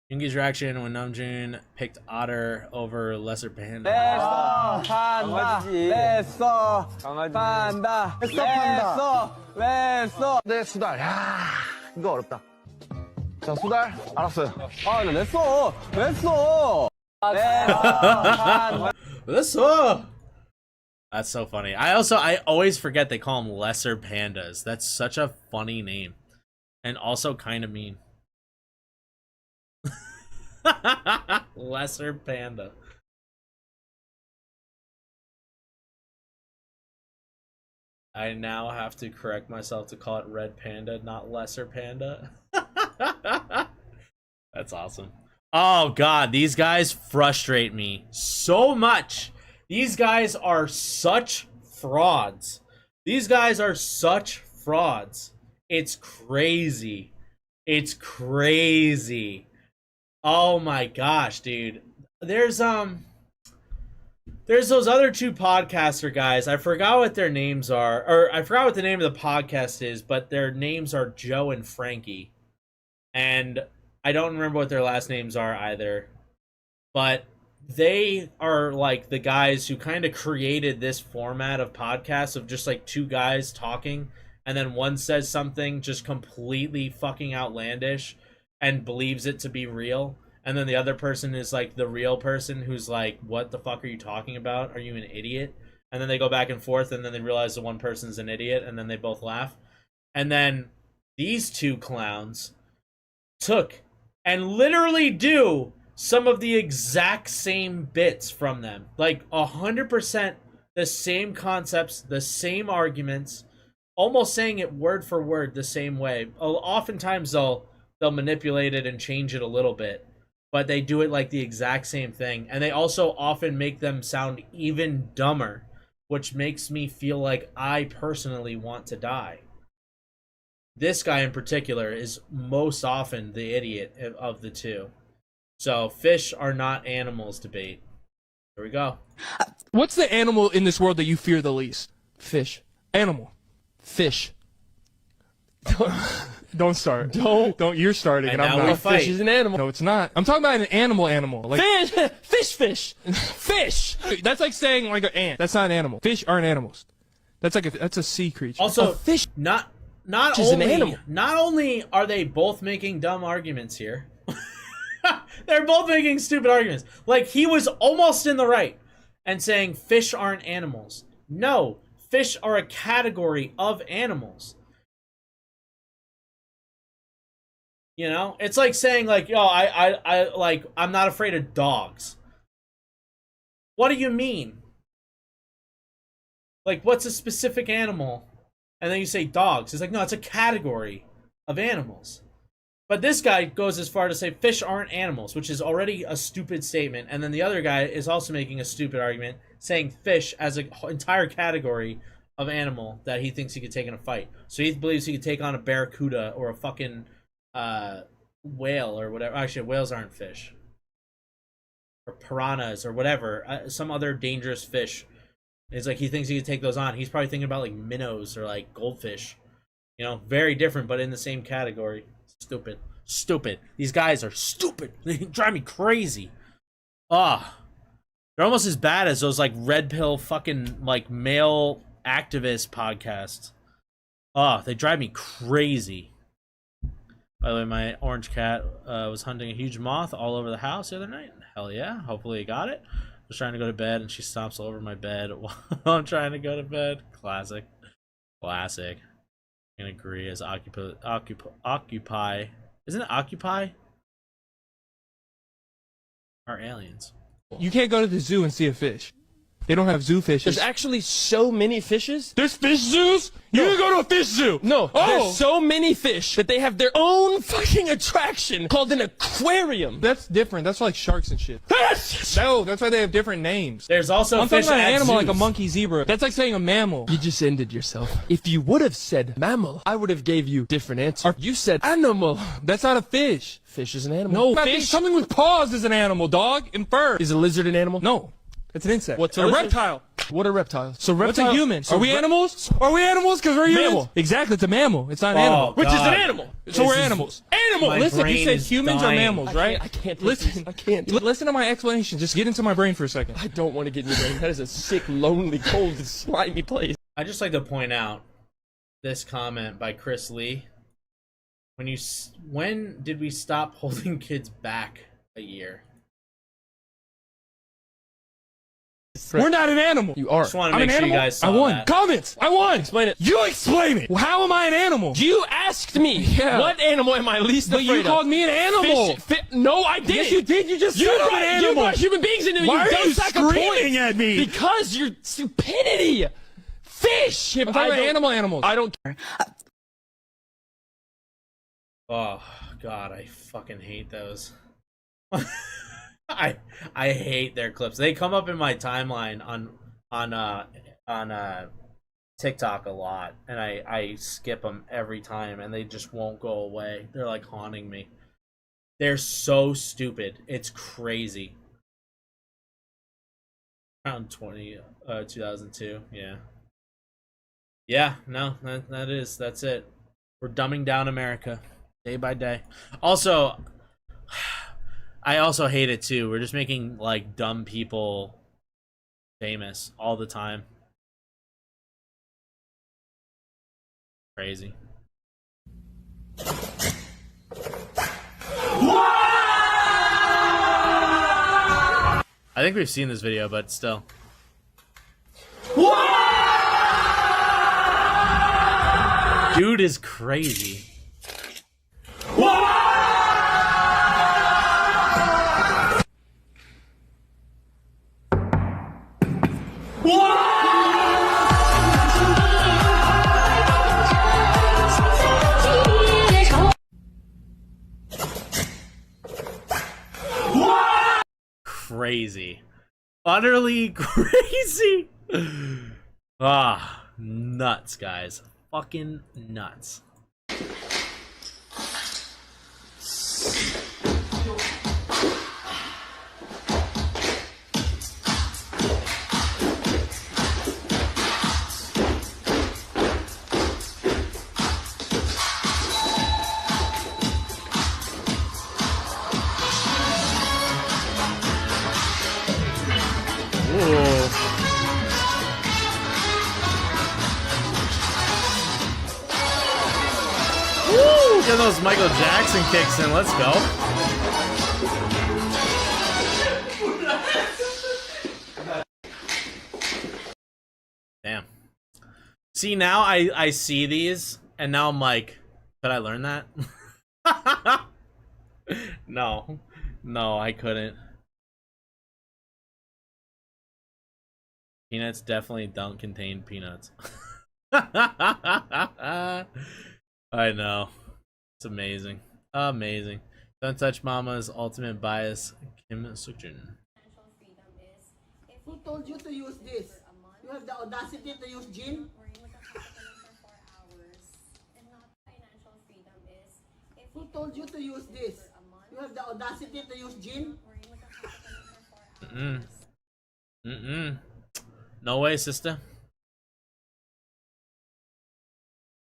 C: Yungi's reaction when Namjoon picked Otter over Lesser Panda.
F: 네, 수달. 야, 이거 어렵다. 자, 수달. 알았어요. 아, 네, 냈어. 냈어.
C: Lesser. That's so funny. I always forget they call them Lesser Pandas. That's such a funny name. And also kind of mean. Lesser Panda. I now have to correct myself to call it Red Panda, not Lesser Panda. That's awesome. Oh god, these guys frustrate me so much. These guys are such frauds. These guys are such frauds. It's crazy. It's crazy. Oh my gosh, dude. There's those other two podcaster guys. I forgot what their names are, or I forgot what the name of the podcast is, but their names are Joe and Frankie. And I don't remember what their last names are either. But they are like the guys who kind of created this format of podcasts of just like two guys talking, and then one says something just completely fucking outlandish and believes it to be real, and then the other person is like the real person who's like, what the fuck are you talking about? Are you an idiot? And then they go back and forth, and then they realize the one person's an idiot, and then they both laugh. And then these two clowns took and literally do some of the exact same bits from them. Like 100% the same concepts, the same arguments, almost saying it word for word the same way. Oftentimes they'll manipulate it and change it a little bit, but they do it like the exact same thing. And they also often make them sound even dumber, which makes me feel like I personally want to die. This guy in particular is most often the idiot of the two. So, fish are not animals debate. Here we go.
G: What's the animal in this world that you fear the least?
H: Fish.
G: Animal.
H: Fish.
G: Don't start.
H: Don't.
G: You're starting, and
C: And
G: I'm
C: now we
G: not.
C: fight.
H: Fish is an animal.
G: No, it's not. I'm talking about an animal. Like
H: Fish. Fish.
G: that's like saying like an ant. That's not an animal. Fish aren't animals. That's like that's a sea creature.
C: Also,
H: A fish
C: not
H: is an
C: only
H: animal.
C: not only are they both making dumb arguments here, they're both making stupid arguments. Like, he was almost in the right and saying fish aren't animals. No, fish are a category of animals. You know, it's like saying like, yo, I'm not afraid of dogs. What do you mean? Like, what's a specific animal? And then you say dogs. It's like, no, it's a category of animals. But this guy goes as far to say fish aren't animals, which is already a stupid statement. And then the other guy is also making a stupid argument, saying fish as an entire category of animal that he thinks he could take in a fight. So he believes he could take on a barracuda or a fucking whale or whatever. Actually, whales aren't fish. Or piranhas or whatever. Some other dangerous fish. It's like he thinks he could take those on. He's probably thinking about like minnows or like goldfish. You know, very different, but in the same category. Stupid. These guys are stupid. They drive me crazy. They're almost as bad as those like red pill fucking like male activist podcasts. They drive me crazy. By the way, my orange cat was hunting a huge moth all over the house the other night. Hell yeah. Hopefully he got it. I was trying to go to bed and she stomps all over my bed while I'm trying to go to bed. Classic. I can agree as occupy. Isn't it occupy? Are aliens.
G: You can't go to the zoo and see a fish. They don't have zoo fishes.
H: There's actually so many fishes.
G: There's fish zoos? You can go to a fish zoo.
H: No,
G: Oh.
H: there's so many fish that they have their own fucking attraction called an aquarium.
G: That's different. That's like sharks and shit. No, that's why they have different names.
C: There's also
G: I'm
C: fish
G: talking about an
C: at
G: animal like a
C: zoos.
G: monkey zebra. That's like saying a mammal.
H: You just ended yourself. If you would have said mammal, I would have gave you different answer. You said animal.
G: That's not a fish.
H: Fish is an animal.
G: No,
H: fish
G: something with paws is an animal, dog, and fur.
H: is a lizard an animal.
G: No, it's an insect.
H: What's a
G: a
H: lizard?
G: reptile?
H: What are reptiles? So
G: What's a
H: reptile.
G: human?
H: So
G: Are we animals? Are we animals? Because we're humans.
H: Mammal.
G: Exactly, it's a mammal. It's not an
C: Oh,
G: animal.
H: Which is
C: God.
H: an animal.
G: So we're
C: This is-
G: animals. Animal.
C: my
G: Listen, you
C: brain
G: said
C: is
G: humans
C: dying.
G: are mammals, right?
H: I can't take
G: Listen,
H: this. I can't.
G: Listen to my explanation. Just get into my brain for a second.
H: I don't want to get in your brain. That is a sick, lonely, cold, slimy place.
C: I just like to point out this comment by Chris Lee. When did we stop holding kids back a year?
G: We're not an animal.
H: You are.
C: Just want to
G: I'm
C: make
G: an
C: sure you
G: animal.
C: guys saw
G: I won.
C: that.
G: Comments. I won.
H: Explain it.
G: You explain it. How am I an animal?
H: You asked me.
G: Yeah.
H: What animal am I least
G: But
H: afraid
G: you called
H: of?
G: me an animal.
H: No, I didn't.
G: Yes, you did. You just
H: You
G: said I'm
H: brought,
G: an
H: you
G: animal.
H: brought human beings into it.
G: Why
H: you
G: are you
H: dumb sack of
G: screaming
H: points.
G: at me?
H: Because you're stupidity. Fish.
G: I'm talking about animals.
H: I don't care.
C: Oh God, I fucking hate those. I hate their clips. They come up in my timeline on TikTok a lot, and I skip them every time, and they just won't go away. They're like haunting me. They're so stupid. It's crazy. Around 2002, yeah. Yeah, no, that's it. We're dumbing down America day by day. Also, I also hate it too. We're just making like dumb people famous all the time. Crazy. I think we've seen this video, but still. Dude is crazy. Crazy. Utterly crazy. Ah, nuts, guys. Fucking nuts. Woo! Get those Michael Jackson kicks in. Let's go. Damn. See, now I see these, and now I'm like, could I learn that? No. No, I couldn't. Peanuts definitely don't contain peanuts. I know. It's amazing. Amazing. Don't touch mama's ultimate bias, Kim Sukjin.
I: Who told you to use this? You have the audacity to use gin? Who told you to use this? You have the audacity to use gin?
C: No way, sister.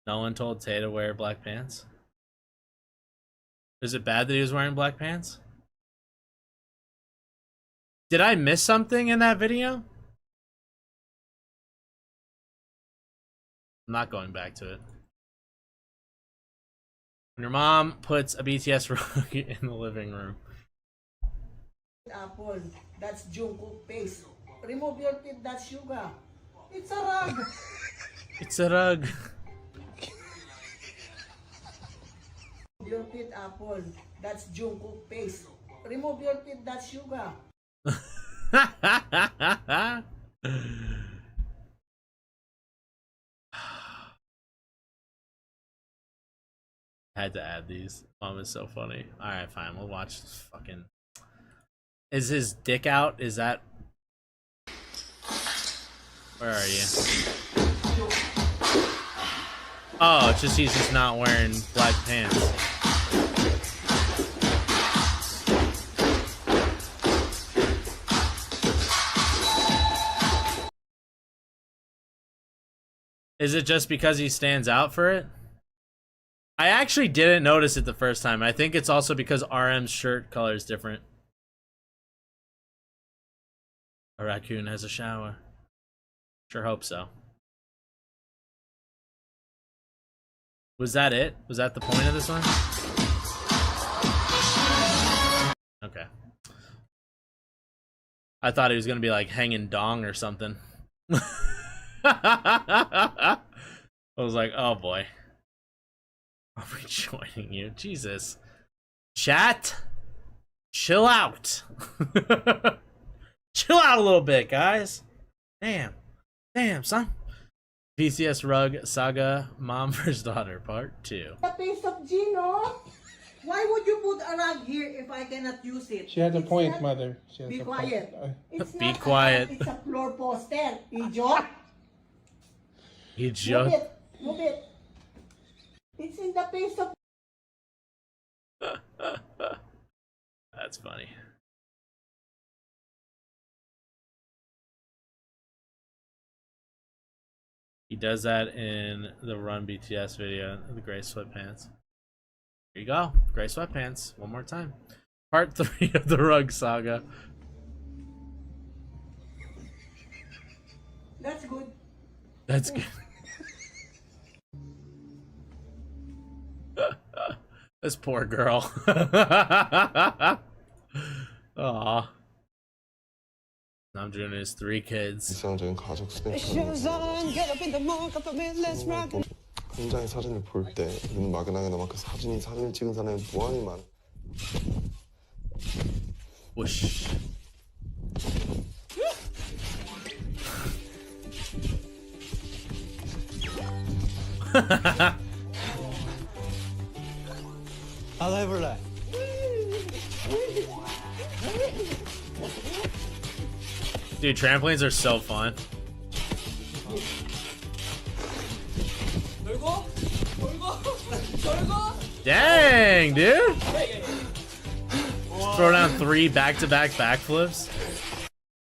C: No one told Tay to wear black pants. Is it bad that he was wearing black pants? Did I miss something in that video? I'm not going back to it. When your mom puts a BTS rug in the living room.
I: Apple, that's Jungkook paste. Remove your teeth, that's sugar. It's a rug.
C: It's a rug.
I: Your teeth, Apple, that's Jungkook paste. Remove your teeth, that's sugar.
C: Had to add these. Mom is so funny. Alright, fine. We'll watch this fucking... Is his dick out? Is that... Where are you? Oh, it's just he's just not wearing black pants. Is it just because he stands out for it? I actually didn't notice it the first time. I think it's also because RM's shirt color is different. A raccoon has a shower. Sure hope so. Was that it? Was that the point of this one? Okay. I thought he was gonna be like hanging dong or something. I was like, oh boy. I'll be joining you. Jesus. Chat. Chill out. Chill out a little bit, guys. Damn. Damn, son. PCS Rug Saga Mom vs. Daughter Part 2.
I: The taste of gin, no? Why would you put a rug here if I cannot use it?
G: She has a
I: It's
G: point,
I: not-
G: mother. She has
I: Be
G: a
I: quiet.
G: point.
I: It's
C: Be
I: not a
C: quiet.
I: rug, it's a floor poster, idiot.
C: You
I: Move
C: just...
I: it. Move it. It's in the face of...
C: That's funny. He does that in the Run BTS video, the gray sweatpants. Here you go, gray sweatpants, one more time. Part 3 of the Rug Saga.
I: That's good.
C: That's good. This poor girl. Aw. Namjoon has 3 kids.
J: 일상적인 가족 스냅처럼 한 장의 사진을 볼 때 눈은 막연하게 남아 그 사진을 찍은 사람의 무한히 많은
C: Whoosh.
F: 나도 해볼래.
C: Dude, trampolines are so fun. Dang, dude! Throw down 3 back-to-back backflips.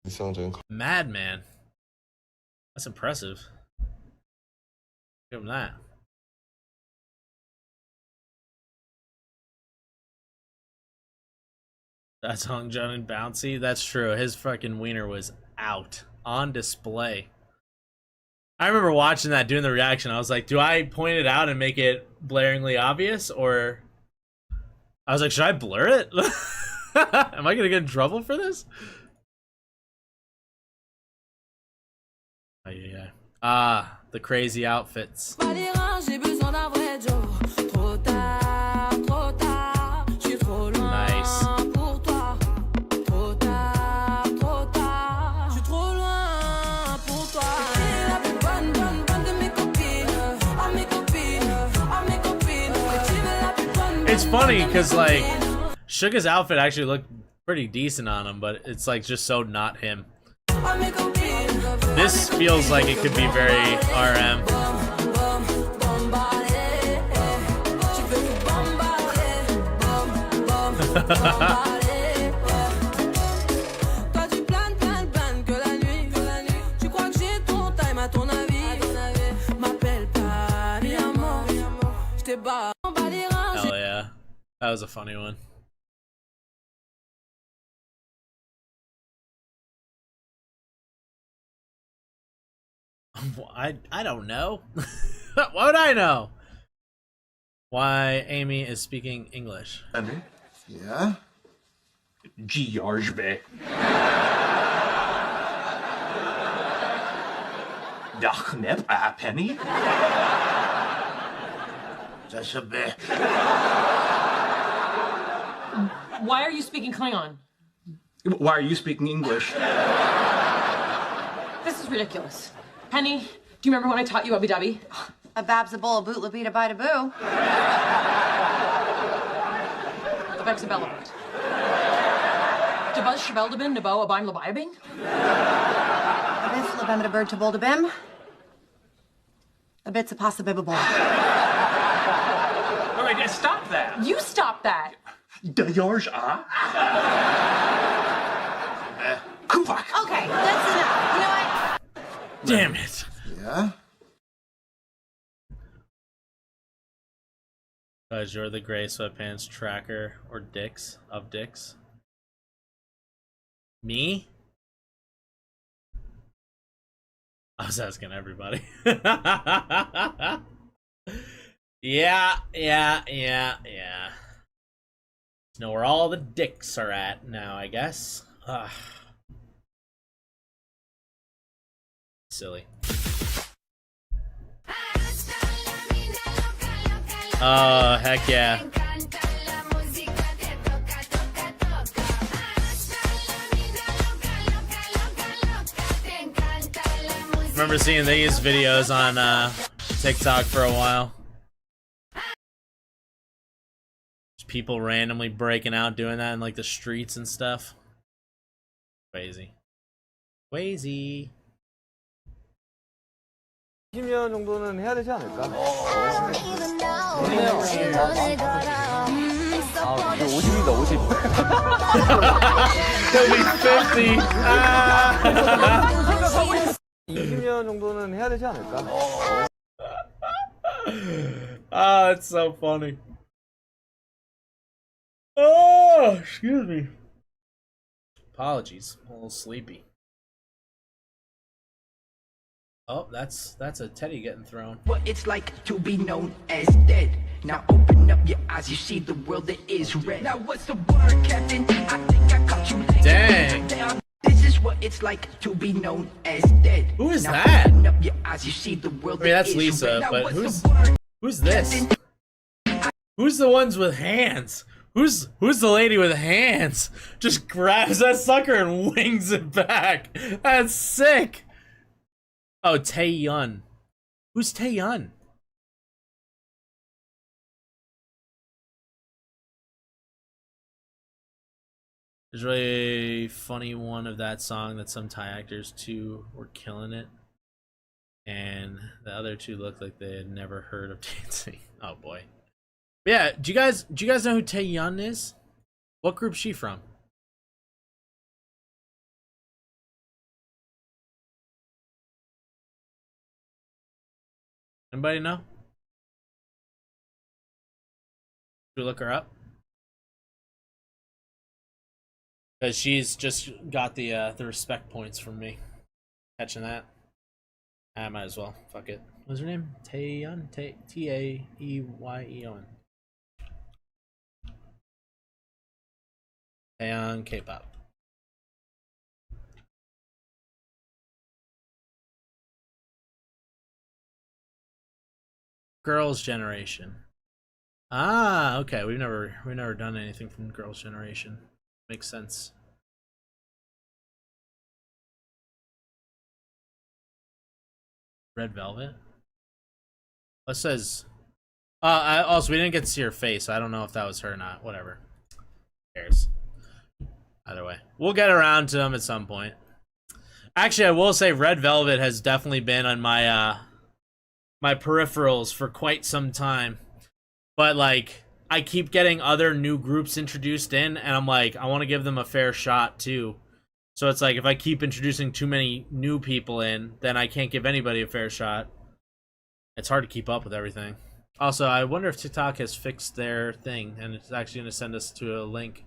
J: 일상적인
C: Madman. That's impressive. Give him that. That's Hung Jun and Bouncy. That's true. His fucking wiener was out on display. I remember watching that, doing the reaction. I was like, do I point it out and make it blaringly obvious? Or I was like, should I blur it? Am I gonna get in trouble for this? Oh, yeah. Ah, the crazy outfits. Nice. It's funny because like Suga's outfit actually looked pretty decent on him, but it's like just so not him. This feels like it could be very RM. Hell yeah. That was a funny one. I don't know. What would I know? Why Amy is speaking English.
J: Yeah?
F: George. Dag nep a penny.
K: Why are you speaking Klingon?
F: Why are you speaking English?
K: This is ridiculous. Penny, do you remember when I taught you Ubby Dubby?
E: A bab's a bull, a boot, labita, bida, boo.
K: The Bex a Bellabit. Debuzz Shabeldabin, Nebo, Abime Labiabing?
E: A bit's labemida bird to bold a bim. A bit's a pasta bibba ball.
F: Wait, stop that.
K: You stop that!
F: George Kuvak.
E: Okay, that's enough. You know what?
C: Damn it.
J: Yeah?
C: Because you're the gray sweatpants tracker or dicks of dicks. Me? I was asking everybody. Yeah. Know where all the dicks are at now, I guess. Ugh. Silly. Oh, heck yeah. Remember seeing these videos on TikTok for a while. Just people randomly breaking out doing that in like the streets and stuff. Crazy. Crazy.
F: 20년 정도는 해야 되지 않을까? 50이다, 50.
C: He'll be 50.
F: 20년 정도는 해야 되지 않을까?
C: Ah, it's so funny. Oh, excuse me. Apologies. I'm a little sleepy. Oh, that's a teddy getting thrown.
B: What it's like to be known as dead. Now open up your eyes, you see the world that is red. Now what's the word, Captain? I think I caught you laying
C: Dang.
B: down. This is what it's like to be known as dead.
C: Who is
B: now
C: that?
B: Open up your eyes, you see the world
C: I mean, that's
B: that is
C: Lisa,
B: red. Now
C: but
B: what's the word,
C: who's this?
B: Captain?
C: Who's the ones with hands? Who's the lady with hands? Just grabs that sucker and wings it back. That's sick. Oh, Taeyun. Who's Taeyun? There's a really funny one of that song that some Thai actors too were killing it, and the other two looked like they had never heard of dancing. Oh boy. But yeah, do you guys know who Taeyun is? What group's she from? Anybody know? Should we look her up? Because she's just got the respect points from me. Catching that. I might as well. Fuck it. What's her name? Taeyun? T-A-E-Y-E-O-N. Taeyun K-pop. Girls' Generation. Ah, okay. We've never done anything from Girls' Generation. Makes sense. Red Velvet. What says? Also, we didn't get to see her face. So I don't know if that was her or not. Whatever. Who cares? Either way, we'll get around to them at some point. Actually, I will say Red Velvet has definitely been on my my peripherals for quite some time. But like, I keep getting other new groups introduced in, and I'm like, I want to give them a fair shot too. So it's like, if I keep introducing too many new people in, then I can't give anybody a fair shot. It's hard to keep up with everything. Also, I wonder if TikTok has fixed their thing, and it's actually going to send us to a link.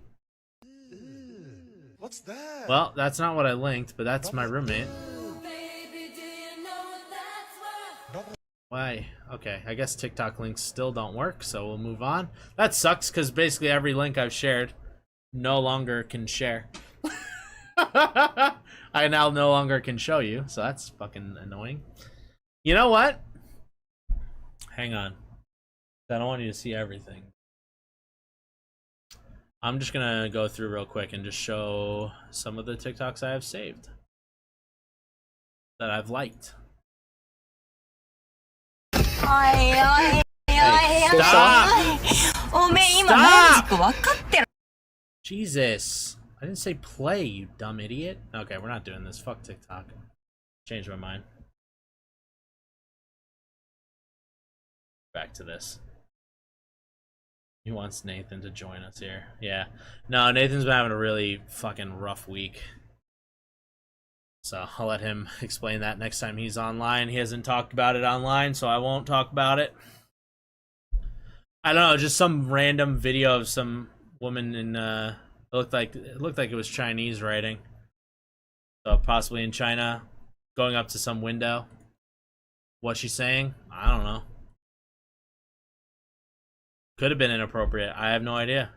J: What's that?
C: Well, that's not what I linked, but that's my roommate. Why? Okay, I guess TikTok links still don't work, so we'll move on. That sucks, because basically every link I've shared no longer can share. I now no longer can show you, so that's fucking annoying. You know what? Hang on. I don't want you to see everything. I'm just gonna go through real quick and just show some of the TikToks I have saved that I've liked. Hey, stop! Stop! Jesus. I didn't say play, you dumb idiot. Okay, we're not doing this. Fuck TikTok. Changed my mind. Back to this. He wants Nathan to join us here. Yeah. No, Nathan's been having a really fucking rough week. So I'll let him explain that next time he's online. He hasn't talked about it online, so I won't talk about it. I don't know, just some random video of some woman in it looked like it was Chinese writing. So possibly in China, going up to some window. What's she saying? I don't know. Could have been inappropriate. I have no idea.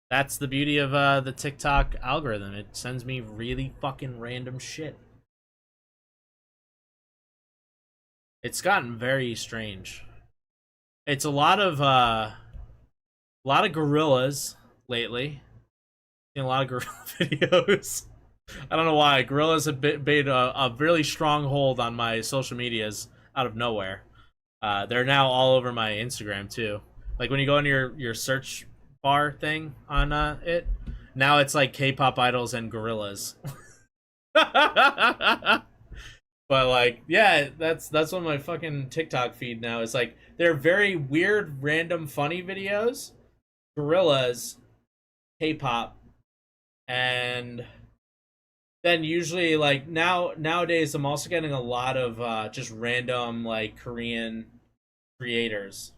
C: That's the beauty of the TikTok algorithm. It sends me really fucking random shit. It's gotten very strange. It's a lot of gorillas lately. Seen a lot of gorilla videos. I don't know why. Gorillas have made a really strong hold on my social medias out of nowhere. They're now all over my Instagram too. Like when you go into your search bar thing on it, now it's like K-pop idols and gorillas. But like, yeah, that's what my fucking TikTok feed now is like. They're very weird, random, funny videos, gorillas, K-pop, and then usually like nowadays I'm also getting a lot of just random like Korean creators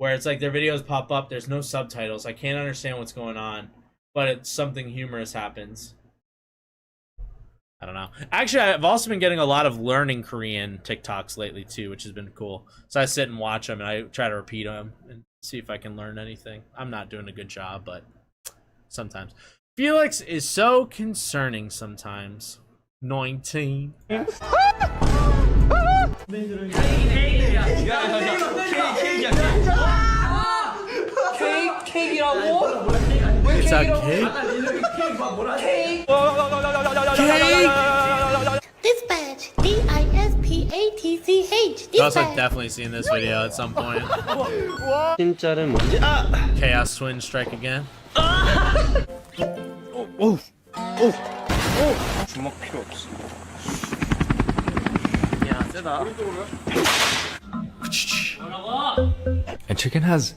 C: where it's like their videos pop up, there's no subtitles. I can't understand what's going on, but it's something humorous happens. I don't know. Actually, I've also been getting a lot of learning Korean TikToks lately too, which has been cool. So I sit and watch them and I try to repeat them and see if I can learn anything. I'm not doing a good job, but sometimes. Felix is so concerning sometimes. 19. It's a cake?
B: Dispatch. D-I-S-P-A-T-C-H.
C: I also definitely seen this video at some point.
F: 진짜는 뭔지?
C: Chaos Twin strike again.
F: 주먹 필요 없어.
L: And chicken has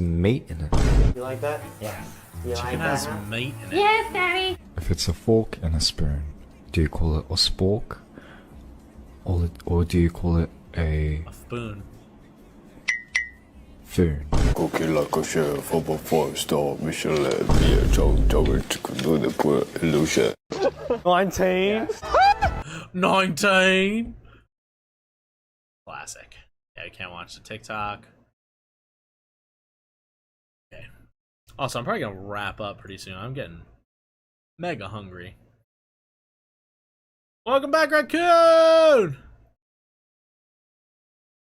L: meat in it.
F: You like that? Yeah. You
C: Chicken has meat in it.
B: Yes, Daddy.
L: If it's a fork and a spoon, do you call it a spork? Or do you call it a
C: Spoon.
L: foon?
J: Cooking like a chef of a 4-star Michelin beer John Tower to the poor illusion.
F: 19.
C: 19. Classic. Yeah, you can't watch the TikTok. Okay. Also, I'm probably gonna wrap up pretty soon. I'm getting mega hungry. Welcome back, Raccoon!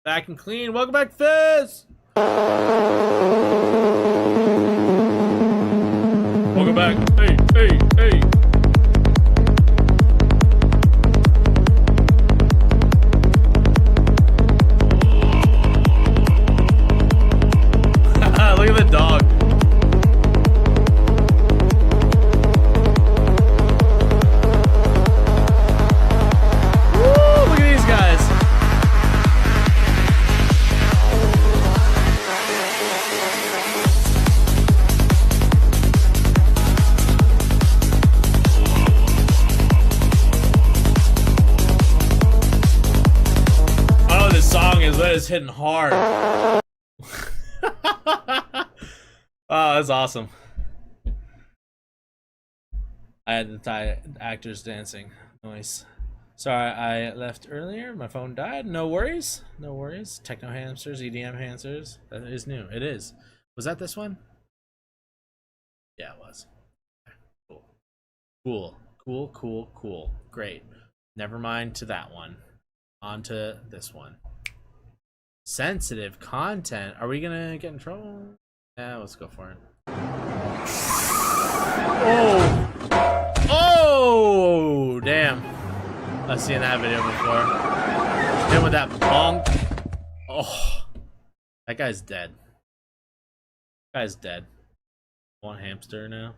C: Back and clean. Welcome back, Fizz! Welcome back. Hey, hey, hey. Look at the dog. Woo, look at these guys. I don't know what this song is, but it's hitting hard. Oh, that's awesome. I had the Thai actors dancing. Nice. Sorry, I left earlier. My phone died. No worries. No worries. Techno hamsters, EDM hamsters. That is new. It is. Was that this one? Yeah, it was. Cool. Cool. Cool, cool, cool. Great. Never mind to that one. On to this one. Sensitive content. Are we gonna get in trouble? Yeah, let's go for it. Oh! Oh! Damn. I've seen that video before. Him with that bonk. Oh. That guy's dead. That guy's dead. One hamster now.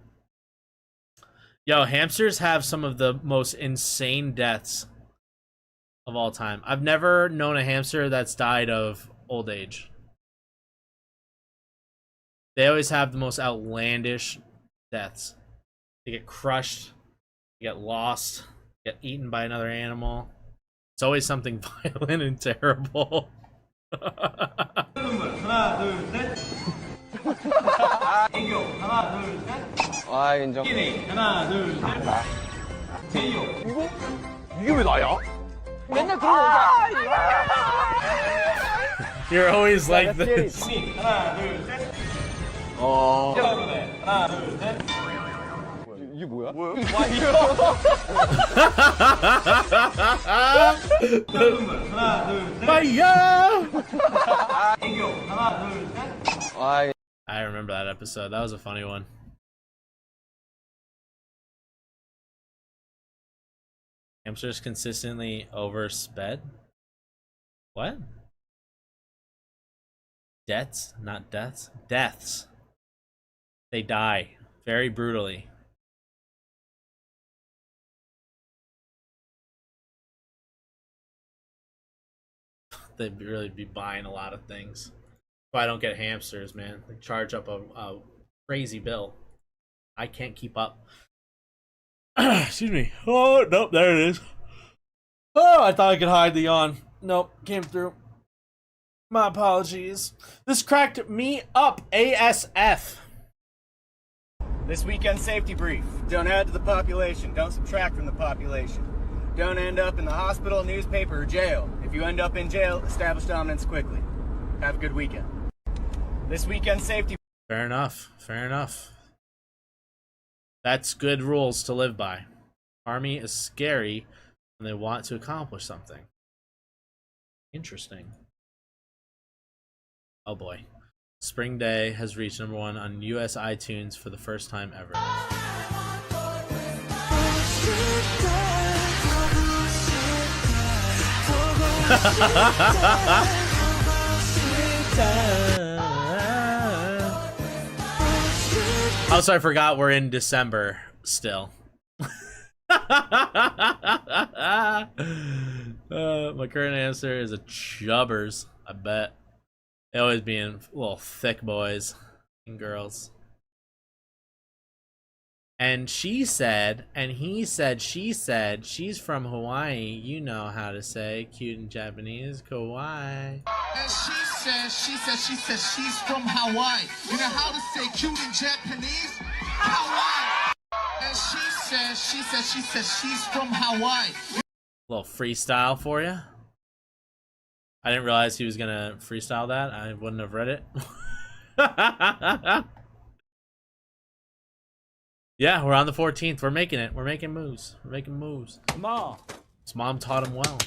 C: Yo, hamsters have some of the most insane deaths of all time. I've never known a hamster that's died of old age. They always have the most outlandish deaths. They get crushed, they get lost, get eaten by another animal. It's always something violent and terrible.
F: 아, 인정. 이게 왜 나야? 맨날 그런
C: You're always like this.
F: 이게 뭐야?
C: I remember that episode. That was a funny one. Hamsters consistently oversped? What? Deaths? Not deaths? Deaths. They die very brutally. They'd really be buying a lot of things. If I don't get hamsters, man, they charge up a crazy bill. I can't keep up. Excuse me. Oh, nope, there it is. Oh, I thought I could hide the yawn. Nope, came through. My apologies. This cracked me up ASF.
F: This weekend safety brief. Don't add to the population. Don't subtract from the population. Don't end up in the hospital, newspaper, or jail. If you end up in jail, establish dominance quickly. Have a good weekend. This weekend safety.
C: Fair enough. Fair enough. That's good rules to live by. Army is scary when they want to accomplish something. Interesting. Oh boy. Spring Day has reached #1 on US iTunes for the first time ever. Also, I forgot we're in December still. My current answer is a chubbers, I bet. They always being little thick boys and girls. And she said, and he said, she said, she's from Hawaii. You know how to say cute in Japanese, kawaii.
B: And she says, she's from Hawaii. You know how to say cute in Japanese? Hawaii. And she says, she's from Hawaii.
C: A little freestyle for you. I didn't realize he was gonna freestyle that. I wouldn't have read it. Yeah, we're on the 14th. We're making it. We're making moves. We're making moves.
F: 엄마.
C: His mom taught him well.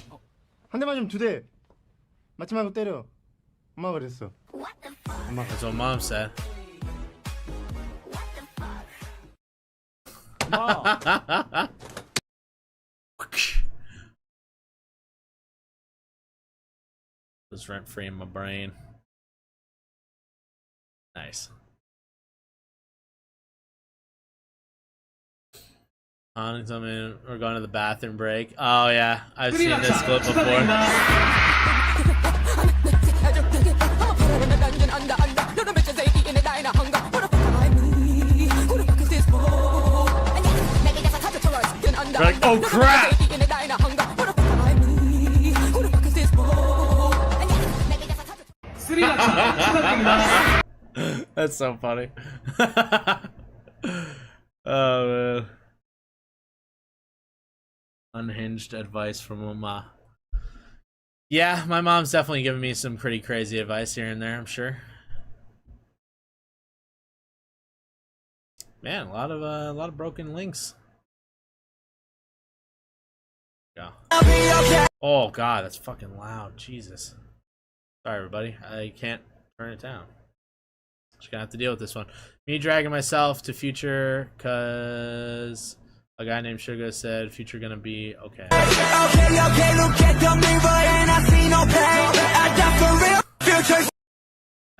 F: 한 대만 좀 두 대. 맞지 말고 때려. 엄마가 그랬어.
C: That's what mom said. Was rent free in my brain. Nice. On something, we're going to the bathroom break. Oh yeah, I've seen this clip before. They're like, oh crap! That's so funny. Oh man. Unhinged advice from Mama. Yeah, my mom's definitely giving me some pretty crazy advice here and there, I'm sure. Man, a lot of broken links. Yeah. Oh god, that's fucking loud. Jesus. Sorry everybody, I can't turn it down. Just gonna have to deal with this one. Me dragging myself to Future cause a guy named Sugar said Future gonna be okay.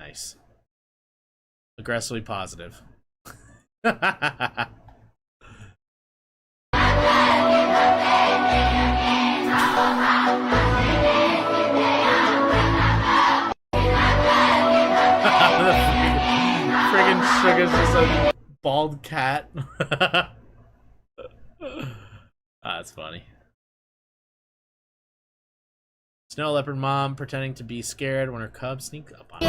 C: Nice. Aggressively positive. Friggin' Sugar's just a bald cat. That's funny. Snow leopard mom pretending to be scared when her cubs sneak up on her.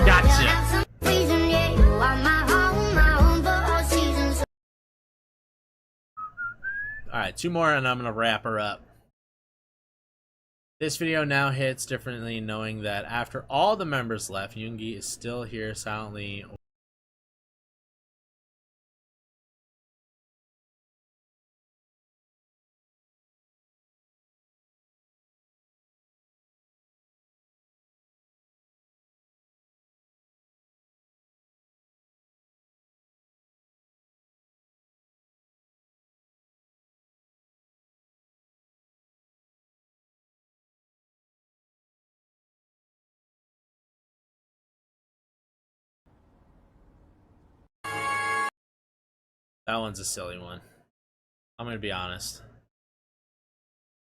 C: Gotcha. Alright, 2 more and I'm gonna wrap her up. This video now hits differently knowing that after all the members left, Yoongi is still here silently. That one's a silly one. I'm gonna be honest.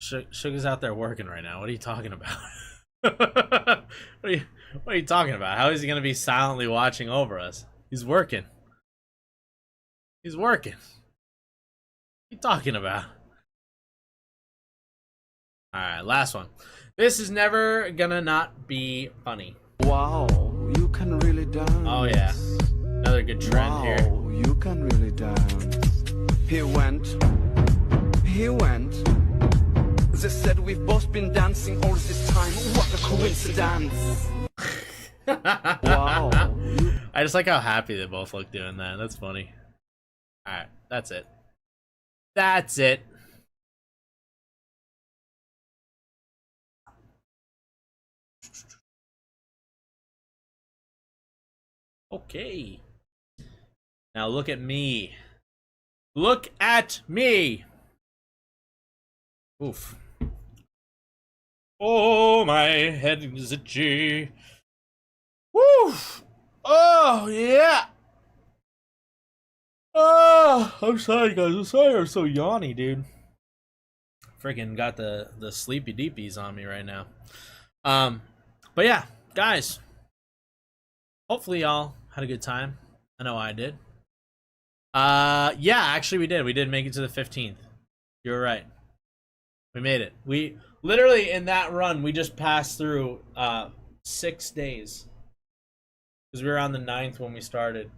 C: Sugar's out there working right now. What are you talking about? what are you talking about? How is he gonna be silently watching over us? He's working. He's working. What are you talking about? Alright, last one. This is never gonna not be funny.
B: Wow, you can really dance.
C: Oh yeah. Another good trend here.
B: Wow, you can really dance. He went. They said we've both been dancing all this time. What a coincidence. Wow.
C: I just like how happy they both look doing that. That's funny. Alright, that's it. That's it. Okay. Now look at me. Look at me. Oof. Oh, my head is itchy. Woof. Oh, yeah. Oh, I'm sorry, guys. I'm sorry I'm so yawny, dude. Freaking got the sleepy deepies on me right now. But yeah, guys. Hopefully y'all had a good time. I know I did. Yeah, actually we did. We did make it to the 15th. You were right. We made it. We literally in that run we just passed through 6 days. Because we were on the 9th when we started.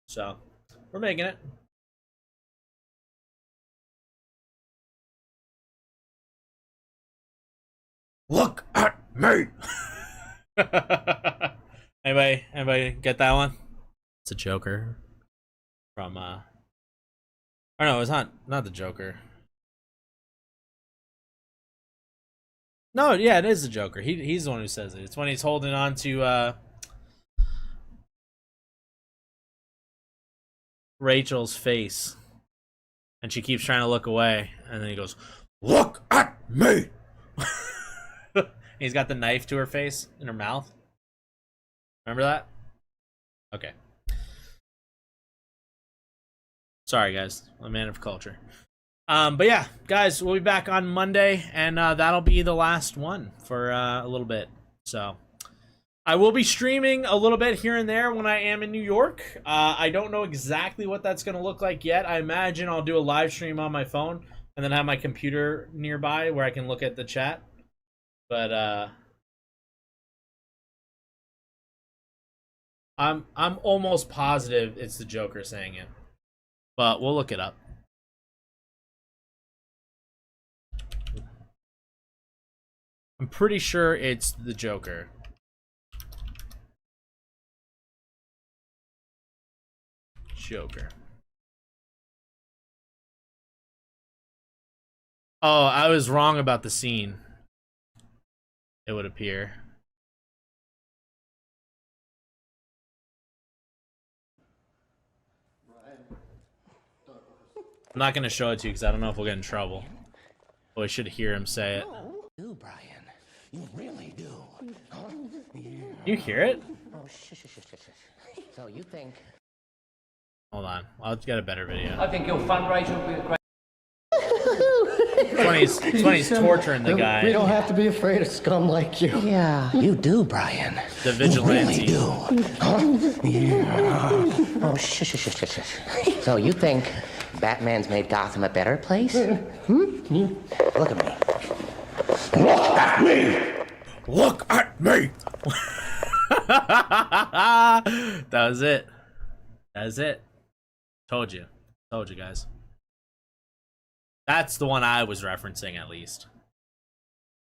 C: So, we're making it. Look at me! Anybody get that one? It's a Joker from or no, it's not the Joker. No, yeah, it is the Joker. He's the one who says it. It's when he's holding on to Rachel's face and she keeps trying to look away and then he goes, "Look at me!" He's got the knife to her face in her mouth. Remember that? Okay. Sorry, guys. I'm a man of culture. But yeah, guys, we'll be back on Monday, and that'll be the last one for a little bit. So, I will be streaming a little bit here and there when I am in New York. I don't know exactly what that's going to look like yet. I imagine I'll do a live stream on my phone, and then have my computer nearby where I can look at the chat. But, I'm almost positive it's the Joker saying it. But we'll look it up. I'm pretty sure it's the Joker. Joker. Oh, I was wrong about the scene. It would appear. I'm not going to show it to you because I don't know if we'll get in trouble. But we should hear him say it.
B: You do, Brian. You really do. Huh? Yeah.
C: You hear it?
B: Oh, So you think...
C: Hold on. I'll get a better video.
D: I think your fundraiser will be a great...
C: It's funny he's torturing the guy.
I: We don't have to be afraid of scum like you.
B: Yeah, you do, Brian.
C: The vigilante.
B: You really do. Huh? Yeah. Oh, So you think Batman's made Gotham a better place? Look at me. Look at me!
C: Look at me! That was it. That was it. Told you. Told you guys. That's the one I was referencing, at least.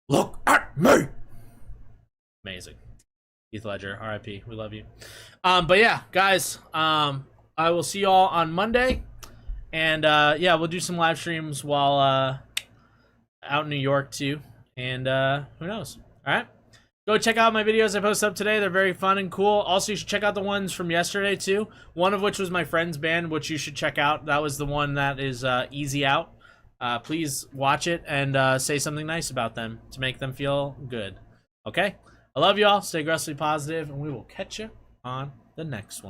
C: Look at me! Amazing. Heath Ledger, RIP. We love you. But yeah, guys, I will see y'all on Monday. And yeah, we'll do some live streams while out in New York too. And who knows? Alright. Go check out my videos I posted up today. They're very fun and cool. Also, you should check out the ones from yesterday too. One of which was my friend's band, which you should check out. That was the one that is Easy Out. Please watch it and say something nice about them to make them feel good. Okay? I love y'all. Stay aggressively positive, and we will catch you on the next one.